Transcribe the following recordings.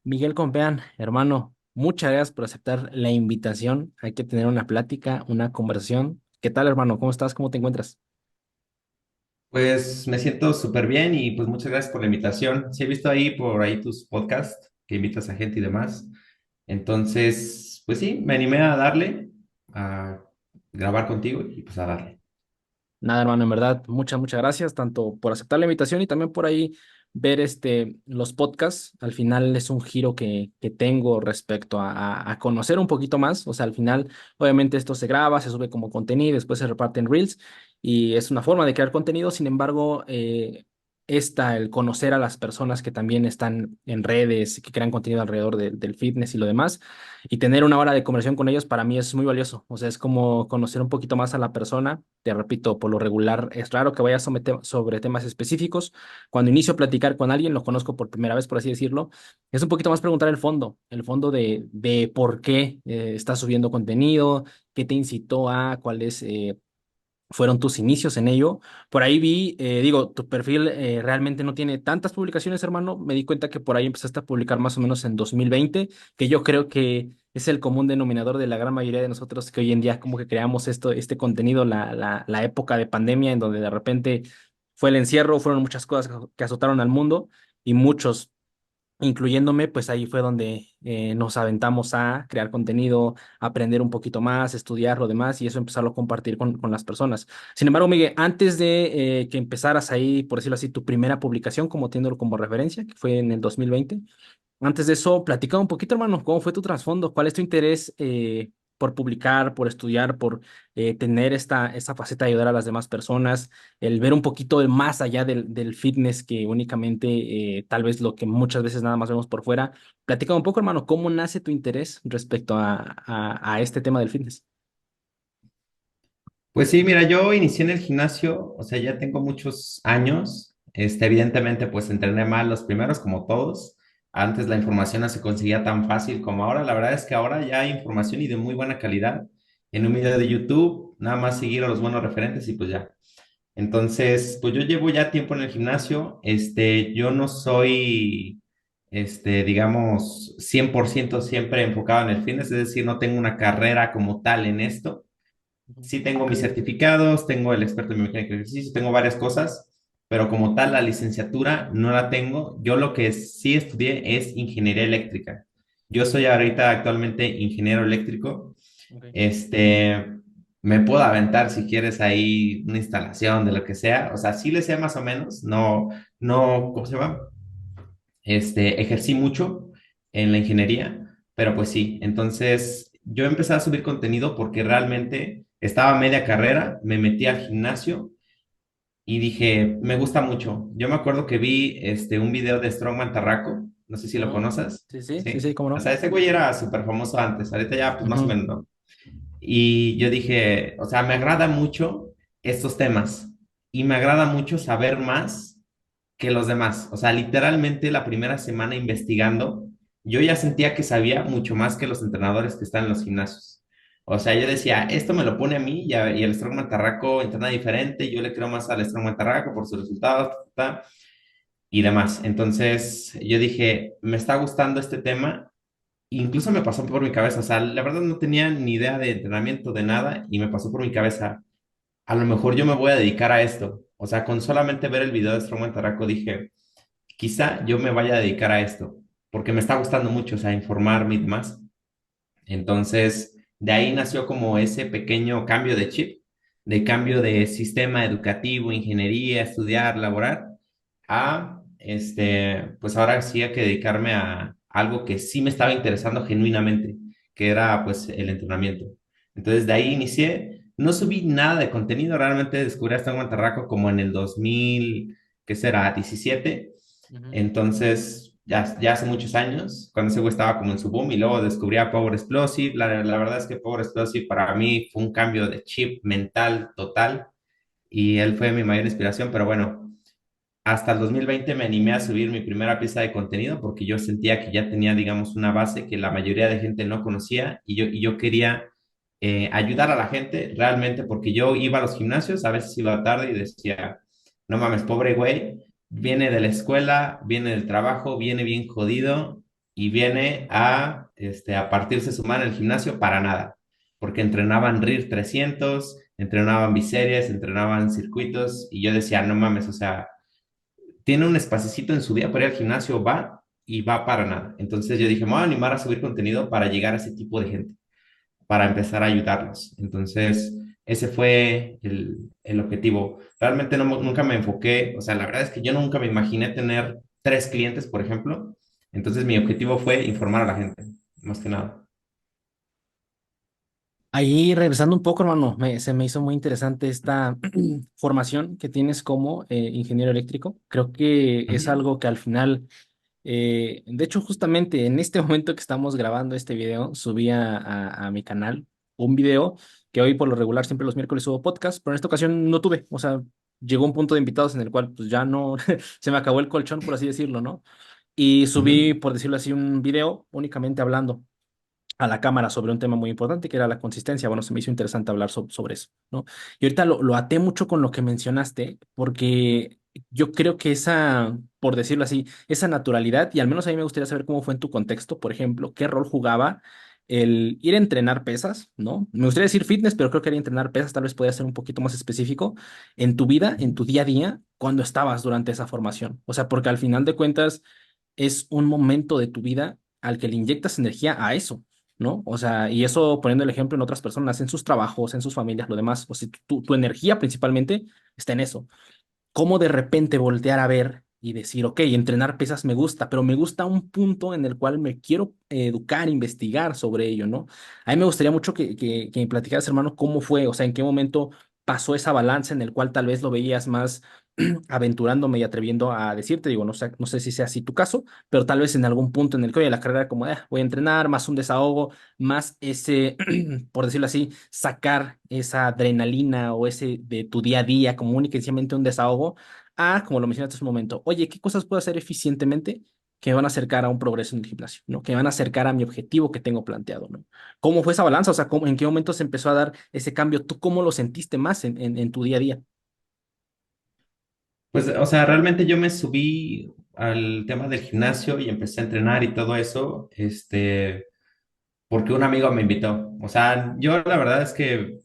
Miguel Compeán, hermano, muchas gracias por aceptar la invitación. Hay que tener una plática, una conversación. ¿Qué tal, hermano? ¿Cómo estás? ¿Cómo te encuentras? Pues me siento súper bien y pues muchas gracias por la invitación. Sí he visto ahí por ahí tus podcasts que invitas a gente y demás. Entonces, pues sí, me animé a darle, a grabar contigo y pues a darle. Nada, hermano, en verdad, muchas gracias, tanto por aceptar la invitación y también por ahí ver los podcasts. Al final es un giro que tengo respecto a conocer un poquito más. O sea, al final, obviamente, esto se graba, se sube como contenido, después se reparte en Reels y es una forma de crear contenido. Sin embargo, el conocer a las personas que también están en redes, que crean contenido alrededor del fitness y lo demás, y tener una hora de conversación con ellos para mí es muy valioso. O sea, es como conocer un poquito más a la persona. Te repito, por lo regular es raro que vaya sobre temas específicos. Cuando inicio a platicar con alguien, lo conozco por primera vez, por así decirlo, es un poquito más preguntar el fondo de por qué estás subiendo contenido, qué te incitó a, cuáles fueron tus inicios en ello. Por ahí vi, digo, tu perfil realmente no tiene tantas publicaciones, hermano. Me di cuenta que por ahí empezaste a publicar más o menos en 2020, que yo creo que es el común denominador de la gran mayoría de nosotros que hoy en día como que creamos este contenido, la época de pandemia en donde de repente fue el encierro, fueron muchas cosas que azotaron al mundo y muchos incluyéndome, pues ahí fue donde nos aventamos a crear contenido, aprender un poquito más, estudiar lo demás y eso empezarlo a compartir con las personas. Sin embargo, Miguel, antes de que empezaras ahí, por decirlo así, tu primera publicación, como teniéndolo como referencia, que fue en el 2020, antes de eso, platica un poquito, hermano, cómo fue tu trasfondo, cuál es tu interés por publicar, por estudiar, por tener esta faceta de ayudar a las demás personas, el ver un poquito más allá del fitness que únicamente tal vez lo que muchas veces nada más vemos por fuera. Platica un poco, hermano, cómo nace tu interés respecto a este tema del fitness. Pues sí, mira, yo inicié en el gimnasio, o sea, ya tengo muchos años. Evidentemente, pues entrené mal los primeros, como todos. Antes la información no se conseguía tan fácil como ahora. La verdad es que ahora ya hay información y de muy buena calidad. En un video de YouTube, nada más seguir a los buenos referentes y pues ya. Entonces, pues yo llevo ya tiempo en el gimnasio. Yo no soy, digamos, 100% siempre enfocado en el fitness, es decir, no tengo una carrera como tal en esto. Ujú. Sí tengo mis certificados, tengo el experto en biomecánica de ejercicio, tengo varias cosas, pero como tal la licenciatura no la tengo. Yo lo que sí estudié es ingeniería eléctrica. Yo soy ahorita actualmente ingeniero eléctrico. Ok. Este, Me puedo aventar si quieres ahí una instalación de lo que sea. O sea, sí le sé más o menos. No, no, ¿cómo se llama? Ejercí mucho en la ingeniería, pero pues sí, entonces yo empecé a subir contenido porque realmente estaba a media carrera, me metí al gimnasio y dije, me gusta mucho. Yo me acuerdo que vi un video de Strongman Tarraco, no sé si lo Ujú. conoces, Sí, sí, sí, sí, ¿sí? cómo O no. sea, ese güey era súper famoso antes, ahorita ya pues más o Ujú. menos, ¿no? Y yo dije, o sea, me agrada mucho estos temas y me agrada mucho saber más que los demás. O sea, literalmente la primera semana investigando, yo ya sentía que sabía mucho más que los entrenadores que están en los gimnasios. O sea, yo decía, esto me lo pone a mí y el Strongman Tarraco entrena diferente, yo le creo más al Strongman Tarraco por sus resultados, y demás. Entonces, yo dije, me está gustando este tema. Incluso me pasó por mi cabeza, o sea, la verdad no tenía ni idea de entrenamiento de nada y me pasó por mi cabeza, a lo mejor yo me voy a dedicar a esto. O sea, con solamente ver el video de Strongman Tarraco dije, quizá yo me vaya a dedicar a esto, porque me está gustando mucho, o sea, informarme y demás. Entonces, de ahí nació como ese pequeño cambio de chip, de cambio de sistema educativo, ingeniería, estudiar, laborar, a, pues ahora sí hay que dedicarme a algo que sí me estaba interesando genuinamente, que era pues el entrenamiento. Entonces, de ahí inicié, no subí nada de contenido, realmente descubrí hasta en Guantarraco como en el 2000, ¿qué será? 17. Ujú. Entonces, ya hace muchos años, cuando ese güey estaba como en su boom y luego descubrí a Power Explosive. La verdad es que Power Explosive para mí fue un cambio de chip mental total y él fue mi mayor inspiración, pero bueno, hasta el 2020 me animé a subir mi primera pieza de contenido porque yo sentía que ya tenía, digamos, una base que la mayoría de gente no conocía y yo quería ayudar a la gente realmente porque yo iba a los gimnasios, a veces iba tarde y decía, no mames, pobre güey, viene de la escuela, viene del trabajo, viene bien jodido y viene a partirse su mano en el gimnasio para nada, porque entrenaban RIR 300, entrenaban biseries, entrenaban circuitos, y yo decía, no mames, o sea, tiene un espacito en su día para ir al gimnasio, va y va para nada. Entonces yo dije, me voy a animar a subir contenido para llegar a ese tipo de gente, para empezar a ayudarlos. Entonces, ese fue el objetivo. Realmente nunca me enfoqué, o sea, la verdad es que yo nunca me imaginé tener 3 clientes, por ejemplo. Entonces, mi objetivo fue informar a la gente, más que nada. Ahí regresando un poco, hermano, se me hizo muy interesante esta formación que tienes como ingeniero eléctrico. Creo que es Ujú, algo que al final, de hecho, justamente en este momento que estamos grabando este video, subí a mi canal un video que hoy por lo regular siempre los miércoles subo podcast, pero en esta ocasión no tuve. O sea, llegó un punto de invitados en el cual pues ya no, se me acabó el colchón, por así decirlo, ¿no? Y subí, ujú. por decirlo así, un video únicamente hablando a la cámara sobre un tema muy importante que era la consistencia. Bueno, se me hizo interesante hablar sobre eso, ¿no? Y ahorita lo até mucho con lo que mencionaste, porque yo creo que esa, por decirlo así, esa naturalidad, y al menos a mí me gustaría saber cómo fue en tu contexto, por ejemplo, qué rol jugaba el ir a entrenar pesas, ¿no? Me gustaría decir fitness, pero creo que ir a entrenar pesas tal vez podría ser un poquito más específico en tu vida, en tu día a día, cuando estabas durante esa formación. O sea, porque al final de cuentas es un momento de tu vida al que le inyectas energía a eso, ¿no? O sea, y eso poniendo el ejemplo en otras personas, en sus trabajos, en sus familias, lo demás, o sea, tu energía principalmente está en eso. ¿Cómo de repente voltear a ver y decir, ok, entrenar pesas me gusta, pero me gusta un punto en el cual me quiero educar, investigar sobre ello, ¿no? A mí me gustaría mucho que me platicaras, hermano, cómo fue, o sea, en qué momento pasó esa balanza en el cual tal vez lo veías más aventurándome y atreviendo a decirte, digo, no sé si sea así tu caso, pero tal vez en algún punto en el que, oye, la carrera como, voy a entrenar, más un desahogo, más ese, por decirlo así, sacar esa adrenalina o ese de tu día a día como única y sencillamente un desahogo, a, como lo mencionaste hace un momento, oye, ¿qué cosas puedo hacer eficientemente que me van a acercar a un progreso en el gimnasio, ¿no? Que me van a acercar a mi objetivo que tengo planteado, ¿no? ¿Cómo fue esa balanza? O sea, ¿en qué momento se empezó a dar ese cambio? ¿Tú cómo lo sentiste más en tu día a día? Pues, o sea, realmente yo me subí al tema del gimnasio y empecé a entrenar y todo eso, porque un amigo me invitó. O sea, yo la verdad es que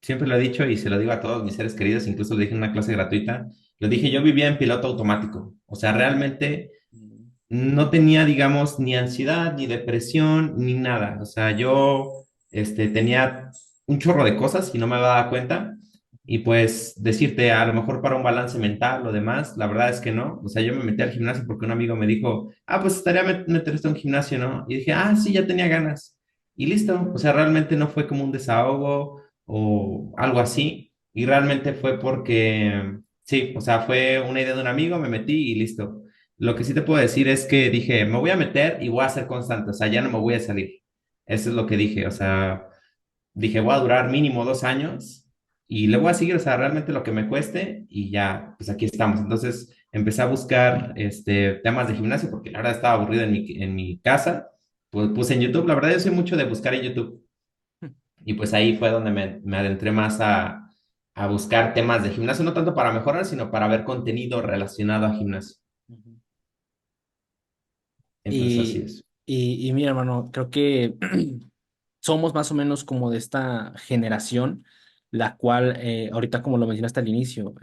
siempre lo he dicho y se lo digo a todos mis seres queridos, incluso lo dije en una clase gratuita, lo dije, yo vivía en piloto automático. O sea, realmente no tenía, digamos, ni ansiedad, ni depresión, ni nada. O sea, yo, tenía un chorro de cosas y no me daba cuenta. Y pues decirte, a lo mejor para un balance mental o demás, la verdad es que no. O sea, yo me metí al gimnasio porque un amigo me dijo, pues estaría meterse a un gimnasio, ¿no? Y dije, sí, ya tenía ganas. Y listo. O sea, realmente no fue como un desahogo o algo así. Y realmente fue porque, sí, o sea, fue una idea de un amigo, me metí y listo. Lo que sí te puedo decir es que dije, me voy a meter y voy a ser constante, o sea, ya no me voy a salir. Eso es lo que dije, o sea, dije, voy a durar mínimo 2 años y le voy a seguir, o sea, realmente lo que me cueste y ya, pues aquí estamos. Entonces empecé a buscar temas de gimnasio porque la verdad estaba aburrido en mi casa, pues puse en YouTube, la verdad yo soy mucho de buscar en YouTube y pues ahí fue donde me adentré más a buscar temas de gimnasio, no tanto para mejorar, sino para ver contenido relacionado a gimnasio. Ujú. Entonces así Y, es. y mira, hermano, creo que somos más o menos como de esta generación, la cual, ahorita como lo mencionaste al inicio,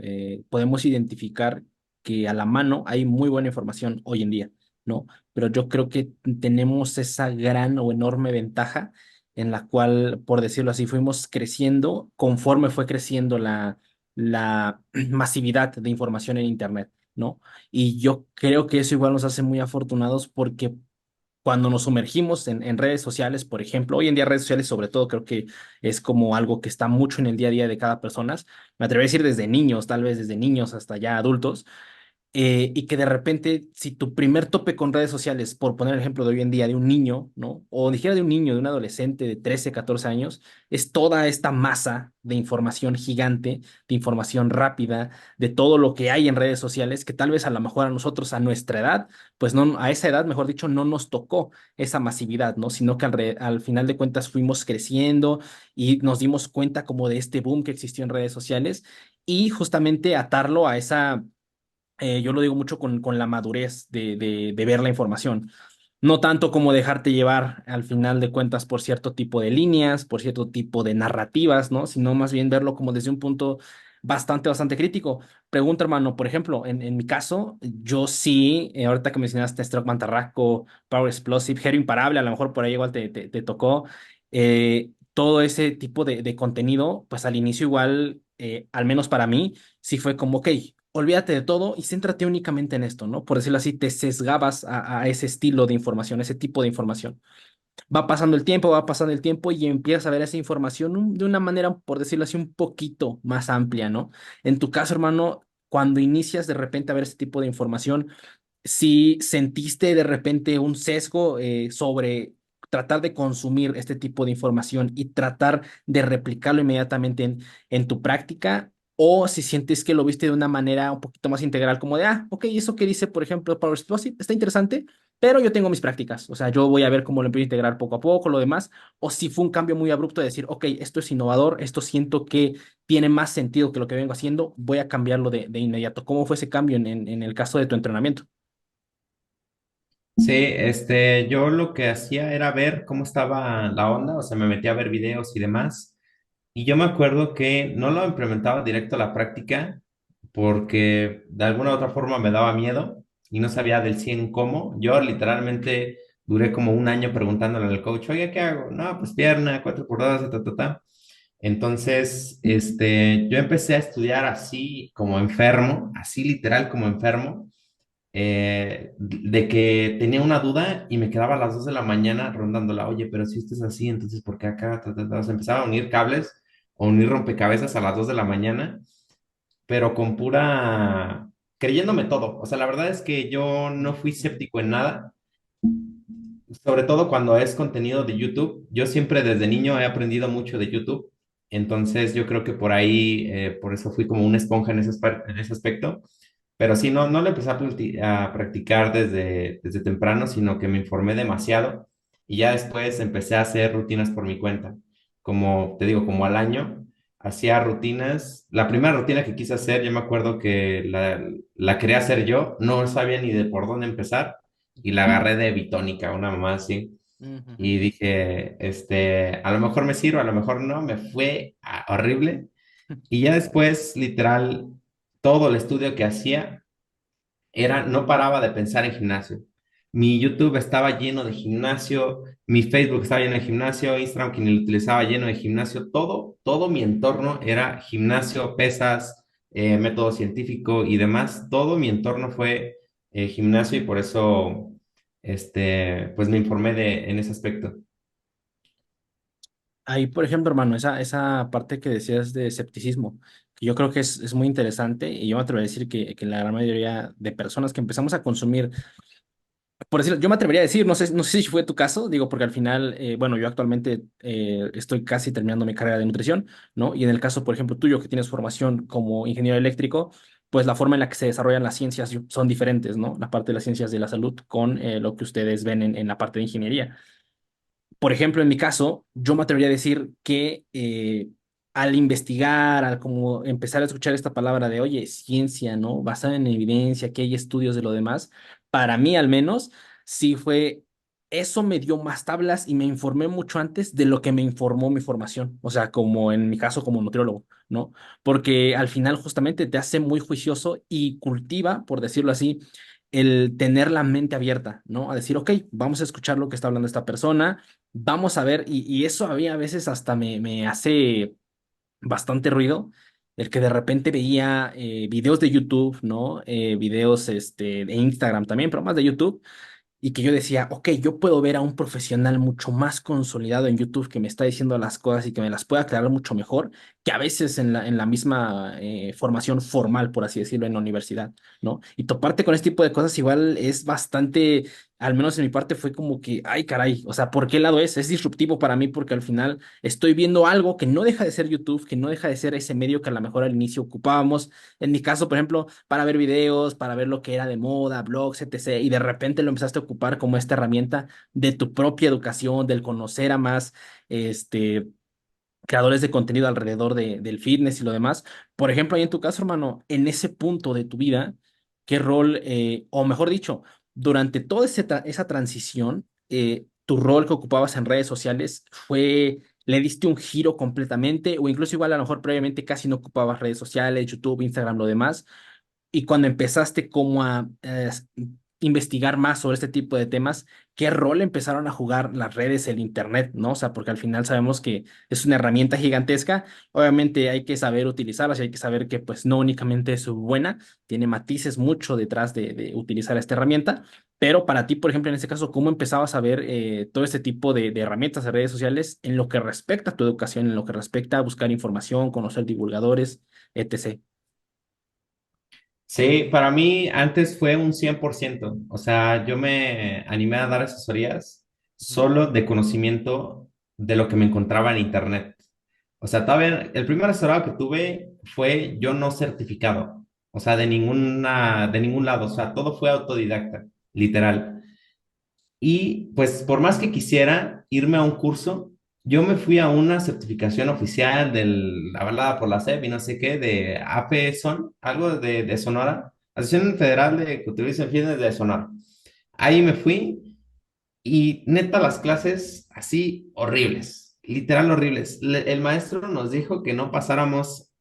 podemos identificar que a la mano hay muy buena información hoy en día, ¿no? Pero yo creo que tenemos esa gran o enorme ventaja en la cual, por decirlo así, fuimos creciendo conforme fue creciendo la masividad de información en Internet, ¿no? Y yo creo que eso igual nos hace muy afortunados porque cuando nos sumergimos en redes sociales, por ejemplo, hoy en día redes sociales sobre todo creo que es como algo que está mucho en el día a día de cada persona, me atrevo a decir desde niños, tal vez desde niños hasta ya adultos, y que de repente, si tu primer tope con redes sociales, por poner el ejemplo de hoy en día de un niño, ¿no? O ni siquiera de un niño, de un adolescente de 13 14 años, es toda esta masa de información gigante, de información rápida, de todo lo que hay en redes sociales, que tal vez a lo mejor a nosotros, a nuestra edad, pues no, a esa edad, mejor dicho, no nos tocó esa masividad, ¿no? Sino que al final de cuentas fuimos creciendo y nos dimos cuenta como de este boom que existió en redes sociales y justamente atarlo a esa yo lo digo mucho con la madurez de ver la información. No tanto como dejarte llevar al final de cuentas por cierto tipo de líneas, por cierto tipo de narrativas, ¿no? Sino más bien verlo como desde un punto bastante crítico. Pregunta, hermano, por ejemplo, en mi caso, yo sí, ahorita que mencionaste Stroke Mantarracco, Power Explosive, Hero Imparable, a lo mejor por ahí igual te tocó, todo ese tipo de contenido, pues al inicio igual, al menos para mí, sí fue como, ok, olvídate de todo y céntrate únicamente en esto, ¿no? Por decirlo así, te sesgabas a ese estilo de información, ese tipo de información. Va pasando el tiempo y empiezas a ver esa información de una manera, por decirlo así, un poquito más amplia, ¿no? En tu caso, hermano, cuando inicias de repente a ver ese tipo de información, si sentiste de repente un sesgo sobre tratar de consumir este tipo de información y tratar de replicarlo inmediatamente en tu práctica, o si sientes que lo viste de una manera un poquito más integral, como de, ah, ok, eso que dice, por ejemplo, Power Explosive está interesante, pero yo tengo mis prácticas, o sea, yo voy a ver cómo lo empiezo a integrar poco a poco, lo demás, o si fue un cambio muy abrupto de decir, ok, esto es innovador, esto siento que tiene más sentido que lo que vengo haciendo, voy a cambiarlo de inmediato. ¿Cómo fue ese cambio en el caso de tu entrenamiento? Sí, yo lo que hacía era ver cómo estaba la onda, o sea, me metía a ver videos y demás. Y yo me acuerdo que no lo implementaba directo a la práctica porque de alguna u otra forma me daba miedo y no sabía del 100 cómo. Yo literalmente duré como un año preguntándole al coach, oye, ¿qué hago? No, pues pierna, 4x2, ta, ta, ta. Entonces, yo empecé a estudiar así como enfermo, así literal como enfermo, de que tenía una duda y me quedaba a las 2 de la mañana rondándola, oye, pero si esto es así, entonces ¿por qué acá? Ta, ta, ta. O sea, empezaba a unir cables o unir rompecabezas a las 2 de la mañana, pero con pura, creyéndome todo. O sea, la verdad es que yo no fui escéptico en nada, sobre todo cuando es contenido de YouTube. Yo siempre desde niño he aprendido mucho de YouTube, entonces yo creo que por ahí, por eso fui como una esponja en en ese aspecto. Pero sí, no lo empecé a practicar desde temprano, sino que me informé demasiado y ya después empecé a hacer rutinas por mi cuenta. Como te digo, como al año, hacía rutinas. La primera rutina que quise hacer, yo me acuerdo que la quería hacer yo, no sabía ni de por dónde empezar y la agarré de Bitónica, una mamá así. Ujú. Y dije, a lo mejor me sirve, a lo mejor no, me fue horrible. Y ya después, literal, todo el estudio que hacía era, no paraba de pensar en gimnasio. Mi YouTube estaba lleno de gimnasio, mi Facebook estaba lleno de gimnasio, Instagram que ni lo utilizaba lleno de gimnasio, todo mi entorno era gimnasio, pesas, método científico y demás. Todo mi entorno fue gimnasio y por eso, pues me informé en ese aspecto. Ahí, por ejemplo, hermano, esa parte que decías de escepticismo, que yo creo que es muy interesante y yo me atrevería a decir que la gran mayoría de personas que empezamos a consumir, por decirlo, yo me atrevería a decir, no sé si fue tu caso, digo, porque al final, bueno, yo actualmente estoy casi terminando mi carrera de nutrición, ¿no? Y en el caso, por ejemplo, tuyo, que tienes formación como ingeniero eléctrico, pues la forma en la que se desarrollan las ciencias son diferentes, ¿no? La parte de las ciencias de la salud con lo que ustedes ven en la parte de ingeniería. Por ejemplo, en mi caso, yo me atrevería a decir que al investigar, al como empezar a escuchar esta palabra de, oye, ciencia, ¿no? Basada en evidencia, que hay estudios de lo demás, para mí al menos, sí fue, eso me dio más tablas y me informé mucho antes de lo que me informó mi formación, o sea, como en mi caso como nutriólogo, ¿no? Porque al final justamente te hace muy juicioso y cultiva, por decirlo así, el tener la mente abierta, ¿no? A decir, ok, vamos a escuchar lo que está hablando esta persona, vamos a ver, y eso a veces hasta me hace bastante ruido, el que de repente veía videos de YouTube, ¿no? Videos de Instagram también, pero más de YouTube, y que yo decía, ok, yo puedo ver a un profesional mucho más consolidado en YouTube que me está diciendo las cosas y que me las puede aclarar mucho mejor que a veces en la misma formación formal, por así decirlo, en la universidad, ¿no? Y toparte con este tipo de cosas igual es bastante, al menos en mi parte fue como que, ay, caray, o sea, ¿por qué lado es? Es disruptivo para mí porque al final estoy viendo algo que no deja de ser YouTube, que no deja de ser ese medio que a lo mejor al inicio ocupábamos. En mi caso, por ejemplo, para ver videos, para ver lo que era de moda, blogs, etc. Y de repente lo empezaste a ocupar como esta herramienta de tu propia educación, del conocer a más este, creadores de contenido alrededor del fitness y lo demás. Por ejemplo, ahí en tu caso, hermano, en ese punto de tu vida, ¿qué rol, o mejor dicho, durante toda esa transición, tu rol que ocupabas en redes sociales le diste un giro completamente, o incluso igual a lo mejor previamente casi no ocupabas redes sociales, YouTube, Instagram, lo demás, y cuando empezaste como a investigar más sobre este tipo de temas, ¿qué rol empezaron a jugar las redes, el internet, ¿no? O sea, porque al final sabemos que es una herramienta gigantesca, obviamente hay que saber utilizarlas y hay que saber que pues no únicamente es buena, tiene matices mucho detrás de utilizar esta herramienta, pero para ti, por ejemplo, en este caso, ¿cómo empezabas a ver todo este tipo de herramientas de redes sociales en lo que respecta a tu educación, en lo que respecta a buscar información, conocer divulgadores, etc.? Sí, para mí antes fue un 100%. O sea, yo me animé a dar asesorías solo de conocimiento de lo que me encontraba en Internet. O sea, todavía el primer asesorado que tuve fue yo no certificado. O sea, de ningún lado. O sea, todo fue autodidacta, literal. Y pues por más que quisiera irme a un curso, yo me fui a una certificación oficial avalada por la SEP y no sé qué, de APSON, algo de Sonora, Asociación Federal de Culturismo y Fitness de Sonora. Ahí me fui y neta las clases así horribles, literal horribles. El maestro nos dijo que no pasáramos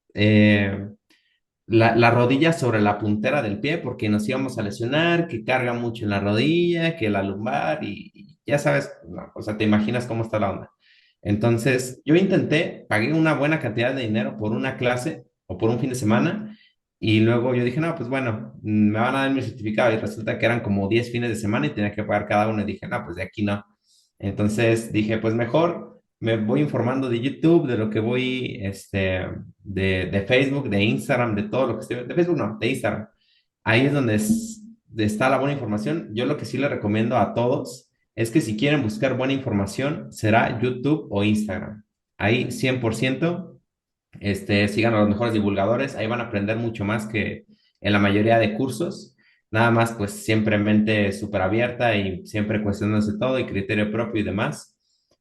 la rodilla sobre la puntera del pie porque nos íbamos a lesionar, que carga mucho en la rodilla, que la lumbar y ya sabes, no, o sea, te imaginas cómo está la onda. Entonces, yo intenté, pagué una buena cantidad de dinero por una clase o por un fin de semana y luego yo dije, no, pues bueno, me van a dar mi certificado y resulta que eran como 10 fines de semana y tenía que pagar cada uno y dije, no, pues de aquí no. Entonces dije, pues mejor me voy informando de YouTube, de lo que voy, de Facebook, de Instagram, de todo lo que estoy, de Facebook no, de Instagram. Ahí es donde está la buena información. Yo lo que sí le recomiendo a todos es que si quieren buscar buena información, será YouTube o Instagram. Ahí 100%, sigan a los mejores divulgadores, ahí van a aprender mucho más que en la mayoría de cursos. Nada más, pues siempre mente súper abierta y siempre cuestionándose todo y criterio propio y demás.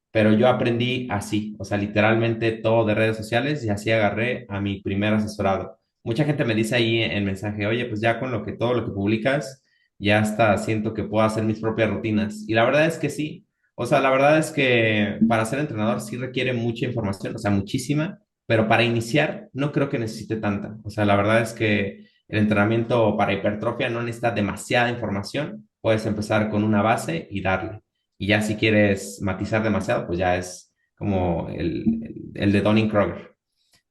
Pero yo aprendí así, o sea, literalmente todo de redes sociales y así agarré a mi primer asesorado. Mucha gente me dice ahí en mensaje, oye, pues ya con todo lo que publicas, ya hasta siento que puedo hacer mis propias rutinas. Y la verdad es que sí. O sea, la verdad es que para ser entrenador sí requiere mucha información, o sea, muchísima, pero para iniciar no creo que necesite tanta. O sea, la verdad es que el entrenamiento para hipertrofia no necesita demasiada información. Puedes empezar con una base y darle. Y ya si quieres matizar demasiado, pues ya es como el de Donning-Kruger.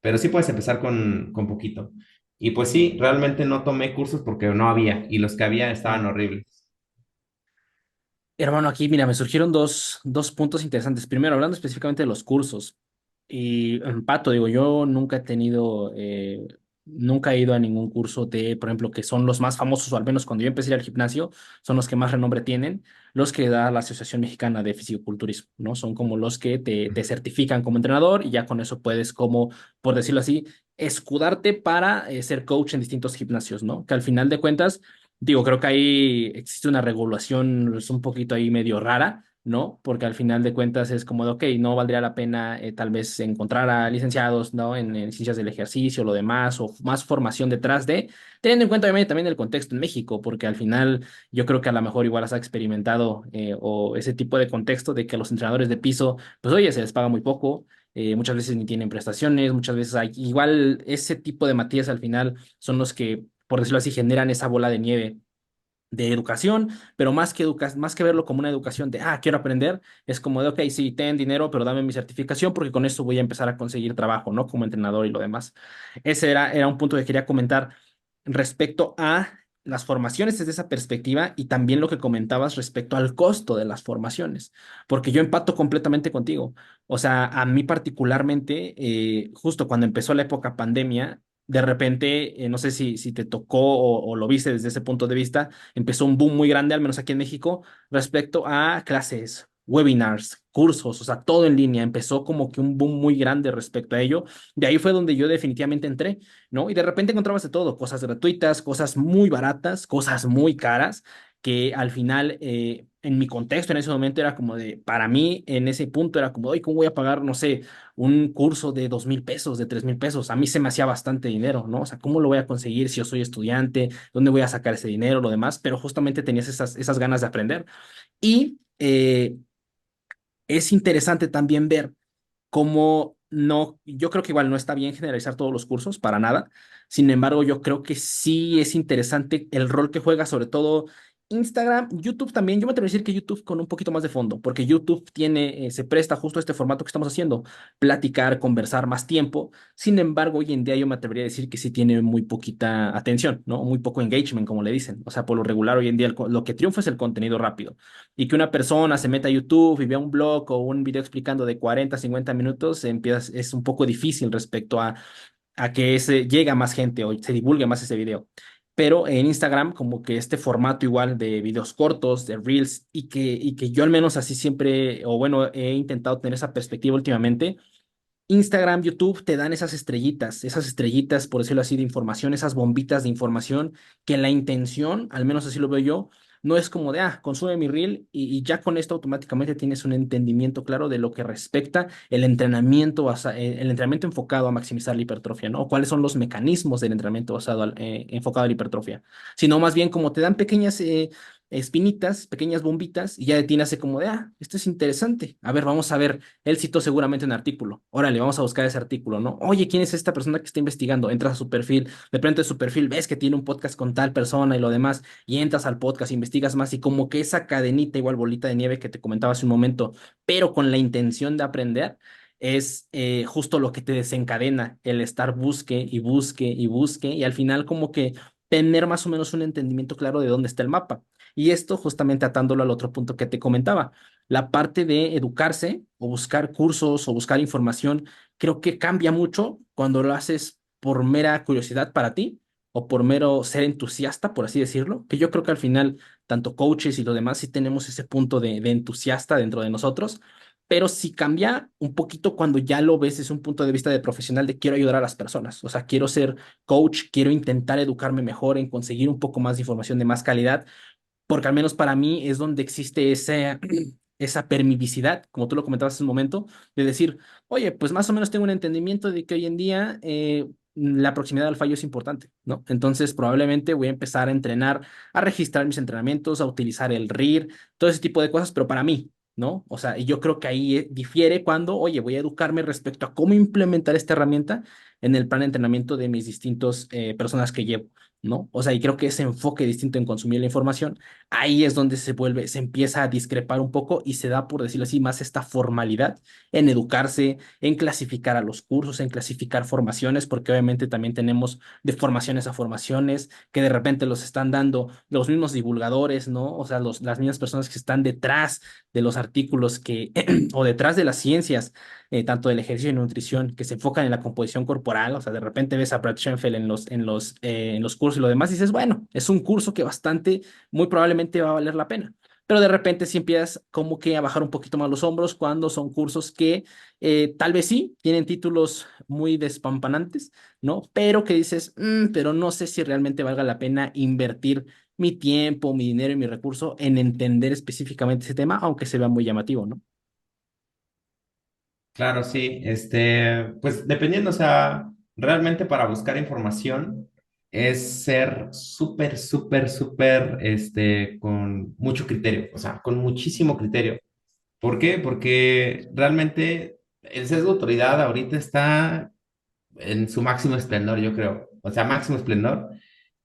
Pero sí puedes empezar con poquito. Y pues sí, realmente no tomé cursos porque no había, y los que había estaban horribles. Hermano, aquí, mira, me surgieron dos puntos interesantes. Primero, hablando específicamente de los cursos. Y empato, digo, yo nunca he tenido, nunca he ido a ningún curso de, por ejemplo, que son los más famosos, o al menos cuando yo empecé a ir al gimnasio, son los que más renombre tienen, los que da la Asociación Mexicana de Fisicoculturismo, ¿no? Son como los que te certifican como entrenador y ya con eso puedes, como, por decirlo así, escudarte para ser coach en distintos gimnasios, ¿no? Que al final de cuentas digo, creo que ahí existe una regulación es un poquito ahí medio rara, ¿no? Porque al final de cuentas es como de, ok, no valdría la pena tal vez encontrar a licenciados, ¿no? En ciencias del ejercicio, lo demás, o más formación detrás de, teniendo en cuenta obviamente también el contexto en México, porque al final yo creo que a lo mejor igual has experimentado o ese tipo de contexto de que los entrenadores de piso, pues oye, se les paga muy poco. Muchas veces ni tienen prestaciones, muchas veces hay, igual ese tipo de materias al final son los que por decirlo así, generan esa bola de nieve de educación, pero más que verlo como una educación de, quiero aprender, es como de, ok, sí, ten dinero, pero dame mi certificación porque con eso voy a empezar a conseguir trabajo, ¿no? Como entrenador y lo demás. Ese era un punto que quería comentar respecto a las formaciones desde esa perspectiva y también lo que comentabas respecto al costo de las formaciones, porque yo empato completamente contigo. O sea, a mí particularmente, justo cuando empezó la época pandemia, de repente, no sé si te tocó o lo viste desde ese punto de vista, empezó un boom muy grande, al menos aquí en México, respecto a clases, webinars, cursos, o sea, todo en línea. Empezó como que un boom muy grande respecto a ello. De ahí fue donde yo definitivamente entré, ¿no? Y de repente encontrabas de todo, cosas gratuitas, cosas muy baratas, cosas muy caras, que al final en mi contexto en ese momento era como de, para mí en ese punto era como, oye, ¿cómo voy a pagar, no sé, un curso de 2,000 pesos, de 3,000 pesos? A mí se me hacía bastante dinero, ¿no? O sea, ¿cómo lo voy a conseguir si yo soy estudiante? ¿Dónde voy a sacar ese dinero? Lo demás, pero justamente tenías esas ganas de aprender. Y es interesante también ver como no, yo creo que igual no está bien generalizar todos los cursos, para nada. Sin embargo, yo creo que sí es interesante el rol que juega, sobre todo Instagram, YouTube también. Yo me atrevo a decir que YouTube con un poquito más de fondo, porque YouTube tiene, se presta justo a este formato que estamos haciendo, platicar, conversar más tiempo. Sin embargo, hoy en día yo me atrevería a decir que sí tiene muy poquita atención, ¿no? Muy poco engagement, como le dicen. O sea, por lo regular hoy en día lo que triunfa es el contenido rápido y que una persona se meta a YouTube y vea un blog o un video explicando de 40 50 minutos, empieza, es un poco difícil respecto a que ese llegue a más gente o se divulgue más ese video. Pero en Instagram, como que este formato igual de videos cortos, de Reels, y que yo al menos así siempre, o bueno, he intentado tener esa perspectiva últimamente. Instagram, YouTube te dan esas estrellitas, por decirlo así, de información, esas bombitas de información, que la intención, al menos así lo veo yo, no es como de, consume mi reel y ya con esto automáticamente tienes un entendimiento claro de lo que respecta el entrenamiento, el entrenamiento enfocado a maximizar la hipertrofia, ¿no? O cuáles son los mecanismos del entrenamiento enfocado a la hipertrofia, sino más bien como te dan pequeñas espinitas, pequeñas bombitas, y ya de ti nace como de, esto es interesante. A ver, vamos a ver. Él citó seguramente un artículo. Órale, vamos a buscar ese artículo, ¿no? Oye, ¿quién es esta persona que está investigando? Entras a su perfil, de repente su perfil ves que tiene un podcast con tal persona y lo demás, y entras al podcast, investigas más, y como que esa cadenita, igual bolita de nieve que te comentaba hace un momento, pero con la intención de aprender. Es justo lo que te desencadena el estar busque y busque y busque y al final como que tener más o menos un entendimiento claro de dónde está el mapa. Y esto justamente atándolo al otro punto que te comentaba, la parte de educarse o buscar cursos o buscar información, creo que cambia mucho cuando lo haces por mera curiosidad para ti o por mero ser entusiasta, por así decirlo, que yo creo que al final, tanto coaches y lo demás, sí tenemos ese punto de entusiasta dentro de nosotros, pero sí cambia un poquito cuando ya lo ves desde un punto de vista de profesional de quiero ayudar a las personas, o sea, quiero ser coach, quiero intentar educarme mejor en conseguir un poco más de información de más calidad porque al menos para mí es donde existe esa permisividad, como tú lo comentabas hace un momento, de decir, oye, pues más o menos tengo un entendimiento de que hoy en día la proximidad al fallo es importante, ¿no? Entonces probablemente voy a empezar a entrenar, a registrar mis entrenamientos, a utilizar el RIR, todo ese tipo de cosas, pero para mí. ¿No? O sea, y yo creo que ahí difiere cuando, oye, voy a educarme respecto a cómo implementar esta herramienta en el plan de entrenamiento de mis distintos personas que llevo, ¿no? O sea, y creo que ese enfoque distinto en consumir la información ahí es donde se empieza a discrepar un poco y se da, por decirlo así, más esta formalidad en educarse, en clasificar a los cursos, en clasificar formaciones, porque obviamente también tenemos de formaciones a formaciones que de repente los están dando los mismos divulgadores, ¿no? O sea, las mismas personas que están detrás de los artículos o detrás de las ciencias, tanto del ejercicio y nutrición, que se enfocan en la composición corporal, o sea, de repente ves a Brad Schoenfeld en los cursos y lo demás, y dices, bueno, es un curso que bastante muy probablemente va a valer la pena. Pero de repente si empiezas como que a bajar un poquito más los hombros cuando son cursos que tal vez sí tienen títulos muy despampanantes, ¿no? Pero que dices, pero no sé si realmente valga la pena invertir mi tiempo, mi dinero y mi recurso en entender específicamente ese tema, aunque se vea muy llamativo, ¿no? Claro, sí, pues dependiendo, o sea, realmente para buscar información es ser súper, súper, súper, con mucho criterio, o sea, con muchísimo criterio. ¿Por qué? Porque realmente el sesgo de autoridad ahorita está en su máximo esplendor, yo creo, o sea, máximo esplendor.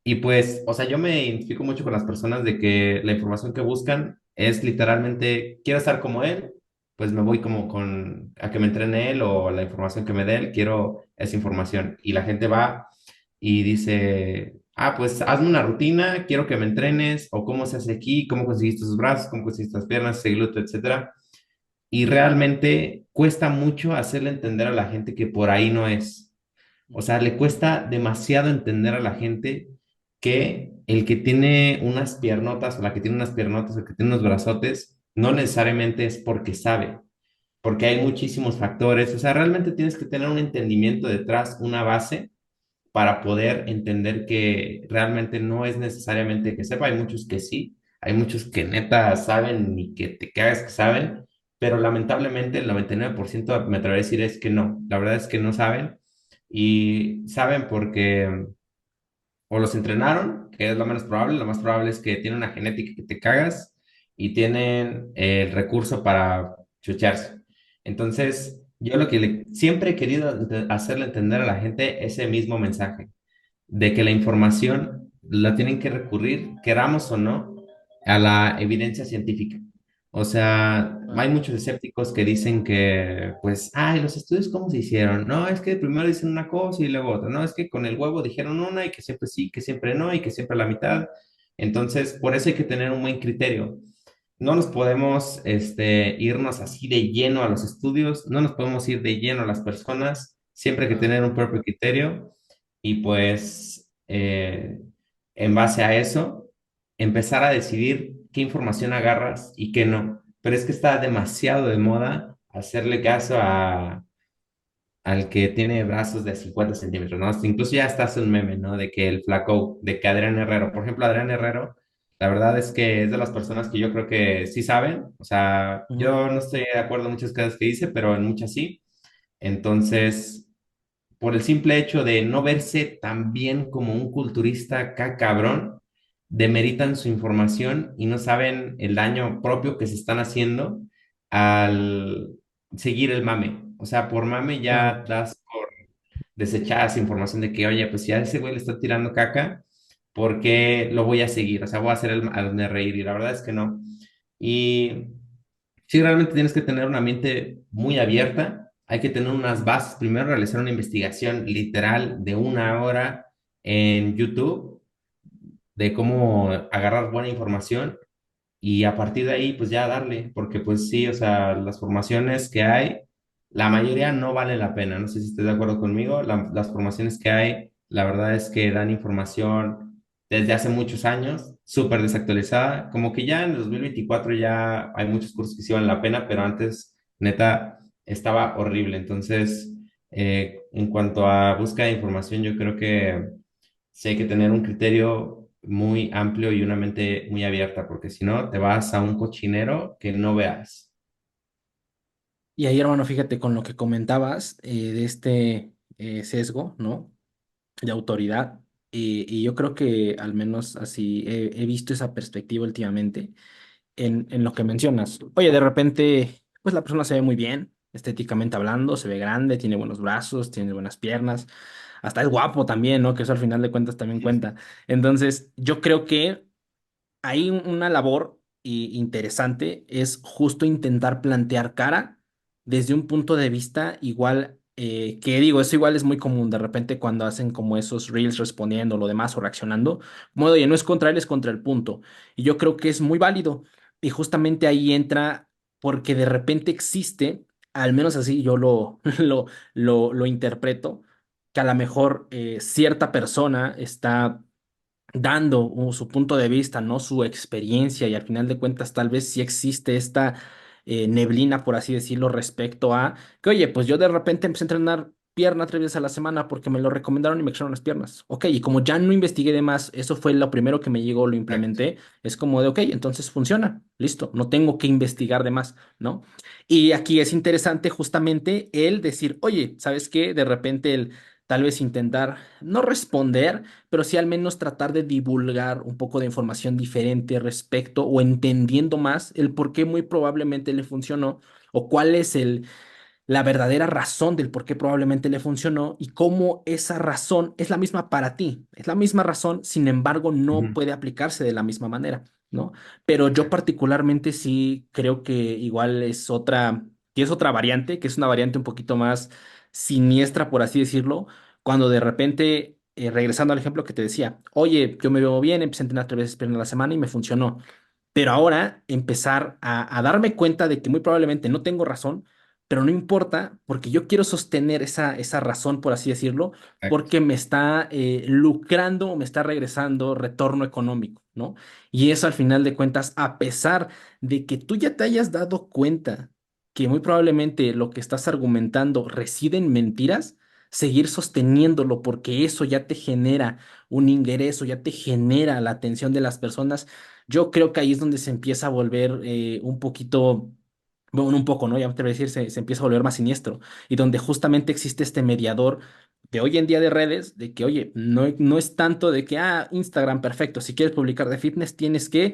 Y pues, o sea, yo me identifico mucho con las personas de que la información que buscan es literalmente, quiero estar como él, pues me voy como con a que me entrene él o la información que me dé él, quiero esa información. Y la gente va y dice, pues hazme una rutina, quiero que me entrenes, o cómo se hace aquí, cómo conseguiste tus brazos, cómo conseguiste las piernas, ese glúteo, etcétera. Y realmente cuesta mucho hacerle entender a la gente que por ahí no es. O sea, le cuesta demasiado entender a la gente que el que tiene unas piernotas o la que tiene unas piernotas o el que tiene unos brazotes no necesariamente es porque sabe, porque hay muchísimos factores. O sea, realmente tienes que tener un entendimiento detrás, una base para poder entender que realmente no es necesariamente que sepa. Hay muchos que sí, hay muchos que neta saben y que te cagas que saben, pero lamentablemente el 99% me atrevería a decir es que no, la verdad es que no saben y saben porque o los entrenaron, que es lo más probable es que tienen una genética que te cagas y tienen el recurso para chucharse. Entonces, yo lo que siempre he querido hacerle entender a la gente ese mismo mensaje, de que la información la tienen que recurrir, queramos o no, a la evidencia científica. O sea, hay muchos escépticos que dicen que, pues, ay, los estudios, ¿cómo se hicieron? No, es que primero dicen una cosa y luego otra. No, es que con el huevo dijeron una y que siempre sí, que siempre no y que siempre la mitad. Entonces, por eso hay que tener un buen criterio. No nos podemos, irnos así de lleno a los estudios, no nos podemos ir de lleno a las personas, siempre hay que tener un propio criterio y pues en base a eso empezar a decidir qué información agarras y qué no. Pero es que está demasiado de moda hacerle caso al que tiene brazos de 50 centímetros, ¿no? Incluso ya está hace un meme, ¿no? De que el flaco, de que Adrián Herrero, por ejemplo, Adrián Herrero, la verdad es que es de las personas que yo creo que sí saben, o sea, Ujú. yo no estoy de acuerdo en muchas cosas que dice, pero en muchas sí. Entonces, por el simple hecho de no verse tan bien como un culturista acá cabrón, demeritan su información y no saben el daño propio que se están haciendo al seguir el mame. O sea, por mame Claro. ya das por desechada esa información de que, oye, pues si a ese güey le está tirando caca, ¿por qué lo voy a seguir? O sea, voy a hacer el al de reír y la verdad es que no. Y sí, realmente tienes que tener una mente muy abierta. Hay que tener unas bases. Primero, realizar una investigación literal de 1 hora en YouTube de cómo agarrar buena información y a partir de ahí, pues ya darle, porque pues sí, o sea, las formaciones que hay, la mayoría no vale la pena. No sé si estás de acuerdo conmigo. Las formaciones que hay, la verdad es que dan información desde hace muchos años, súper desactualizada. Como que ya en el 2024 ya hay muchos cursos que sí valen la pena, pero antes, neta, estaba horrible. Entonces, en cuanto a búsqueda de información, yo creo que sí hay que tener un criterio muy amplio y una mente muy abierta, porque si no, te vas a un cochinero que no veas. Y ahí, hermano, fíjate con lo que comentabas de este sesgo, ¿no? De autoridad. Y yo creo que al menos así he visto esa perspectiva últimamente en lo que mencionas. Oye, de repente, pues la persona se ve muy bien, estéticamente hablando, se ve grande, tiene buenos brazos, tiene buenas piernas, hasta es guapo también, ¿no? Que eso al final de cuentas también cuenta. Entonces, yo creo que hay una labor interesante es justo intentar plantear cara desde un punto de vista igual, que digo, eso igual es muy común de repente cuando hacen como esos reels respondiendo lo demás o reaccionando, como de, oye, no es contra él, es contra el punto. Y yo creo que es muy válido. Y justamente ahí entra porque de repente existe, al menos así yo lo interpreto, que a lo mejor cierta persona está dando su punto de vista, ¿no? Su experiencia y al final de cuentas tal vez sí existe esta neblina, por así decirlo, respecto a que, oye, pues yo de repente empecé a entrenar pierna 3 veces a la semana porque me lo recomendaron y me crecieron las piernas. Ok, y como ya no investigué de más, eso fue lo primero que me llegó, lo Exacto. implementé, es como de, ok, entonces funciona, listo, no tengo que investigar de más, ¿no? Y aquí es interesante justamente el decir, oye, ¿sabes qué? De repente el tal vez intentar no responder, pero sí al menos tratar de divulgar un poco de información diferente respecto o entendiendo más el por qué muy probablemente le funcionó o cuál es la verdadera razón del por qué probablemente le funcionó y cómo esa razón es la misma para ti. Es la misma razón, sin embargo, no Ujú. puede aplicarse de la misma manera, ¿no? Pero yo particularmente sí creo que igual que es otra variante, que es una variante un poquito más siniestra, por así decirlo, cuando de repente, regresando al ejemplo que te decía, oye, yo me veo bien, empecé a entrenar 3 veces pierna a la semana y me funcionó. Pero ahora empezar a darme cuenta de que muy probablemente no tengo razón, pero no importa, porque yo quiero sostener esa razón, por así decirlo, Exacto. porque me está lucrando o me está regresando retorno económico, ¿no? Y eso al final de cuentas, a pesar de que tú ya te hayas dado cuenta que muy probablemente lo que estás argumentando reside en mentiras, seguir sosteniéndolo porque eso ya te genera un ingreso, ya te genera la atención de las personas, yo creo que ahí es donde se empieza a volver un poquito, bueno, un poco, ¿no? Ya te voy a decir, se empieza a volver más siniestro y donde justamente existe este mediador de hoy en día de redes, de que, oye, no es tanto de que, Instagram, perfecto, si quieres publicar de fitness, tienes que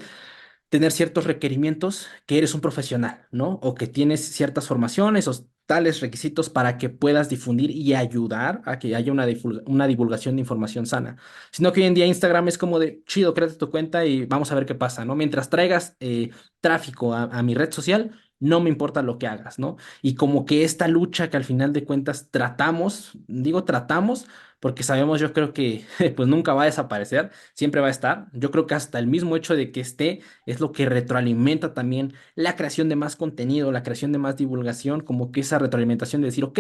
tener ciertos requerimientos que eres un profesional, ¿no? O que tienes ciertas formaciones o tales requisitos para que puedas difundir y ayudar a que haya una divulgación de información sana. Sino que hoy en día Instagram es como de, chido, créate tu cuenta y vamos a ver qué pasa, ¿no? Mientras traigas tráfico a mi red social, no me importa lo que hagas, ¿no? Y como que esta lucha que al final de cuentas tratamos, digo tratamos, porque sabemos, yo creo que pues nunca va a desaparecer, siempre va a estar. Yo creo que hasta el mismo hecho de que esté es lo que retroalimenta también la creación de más contenido, la creación de más divulgación, como que esa retroalimentación de decir, ok,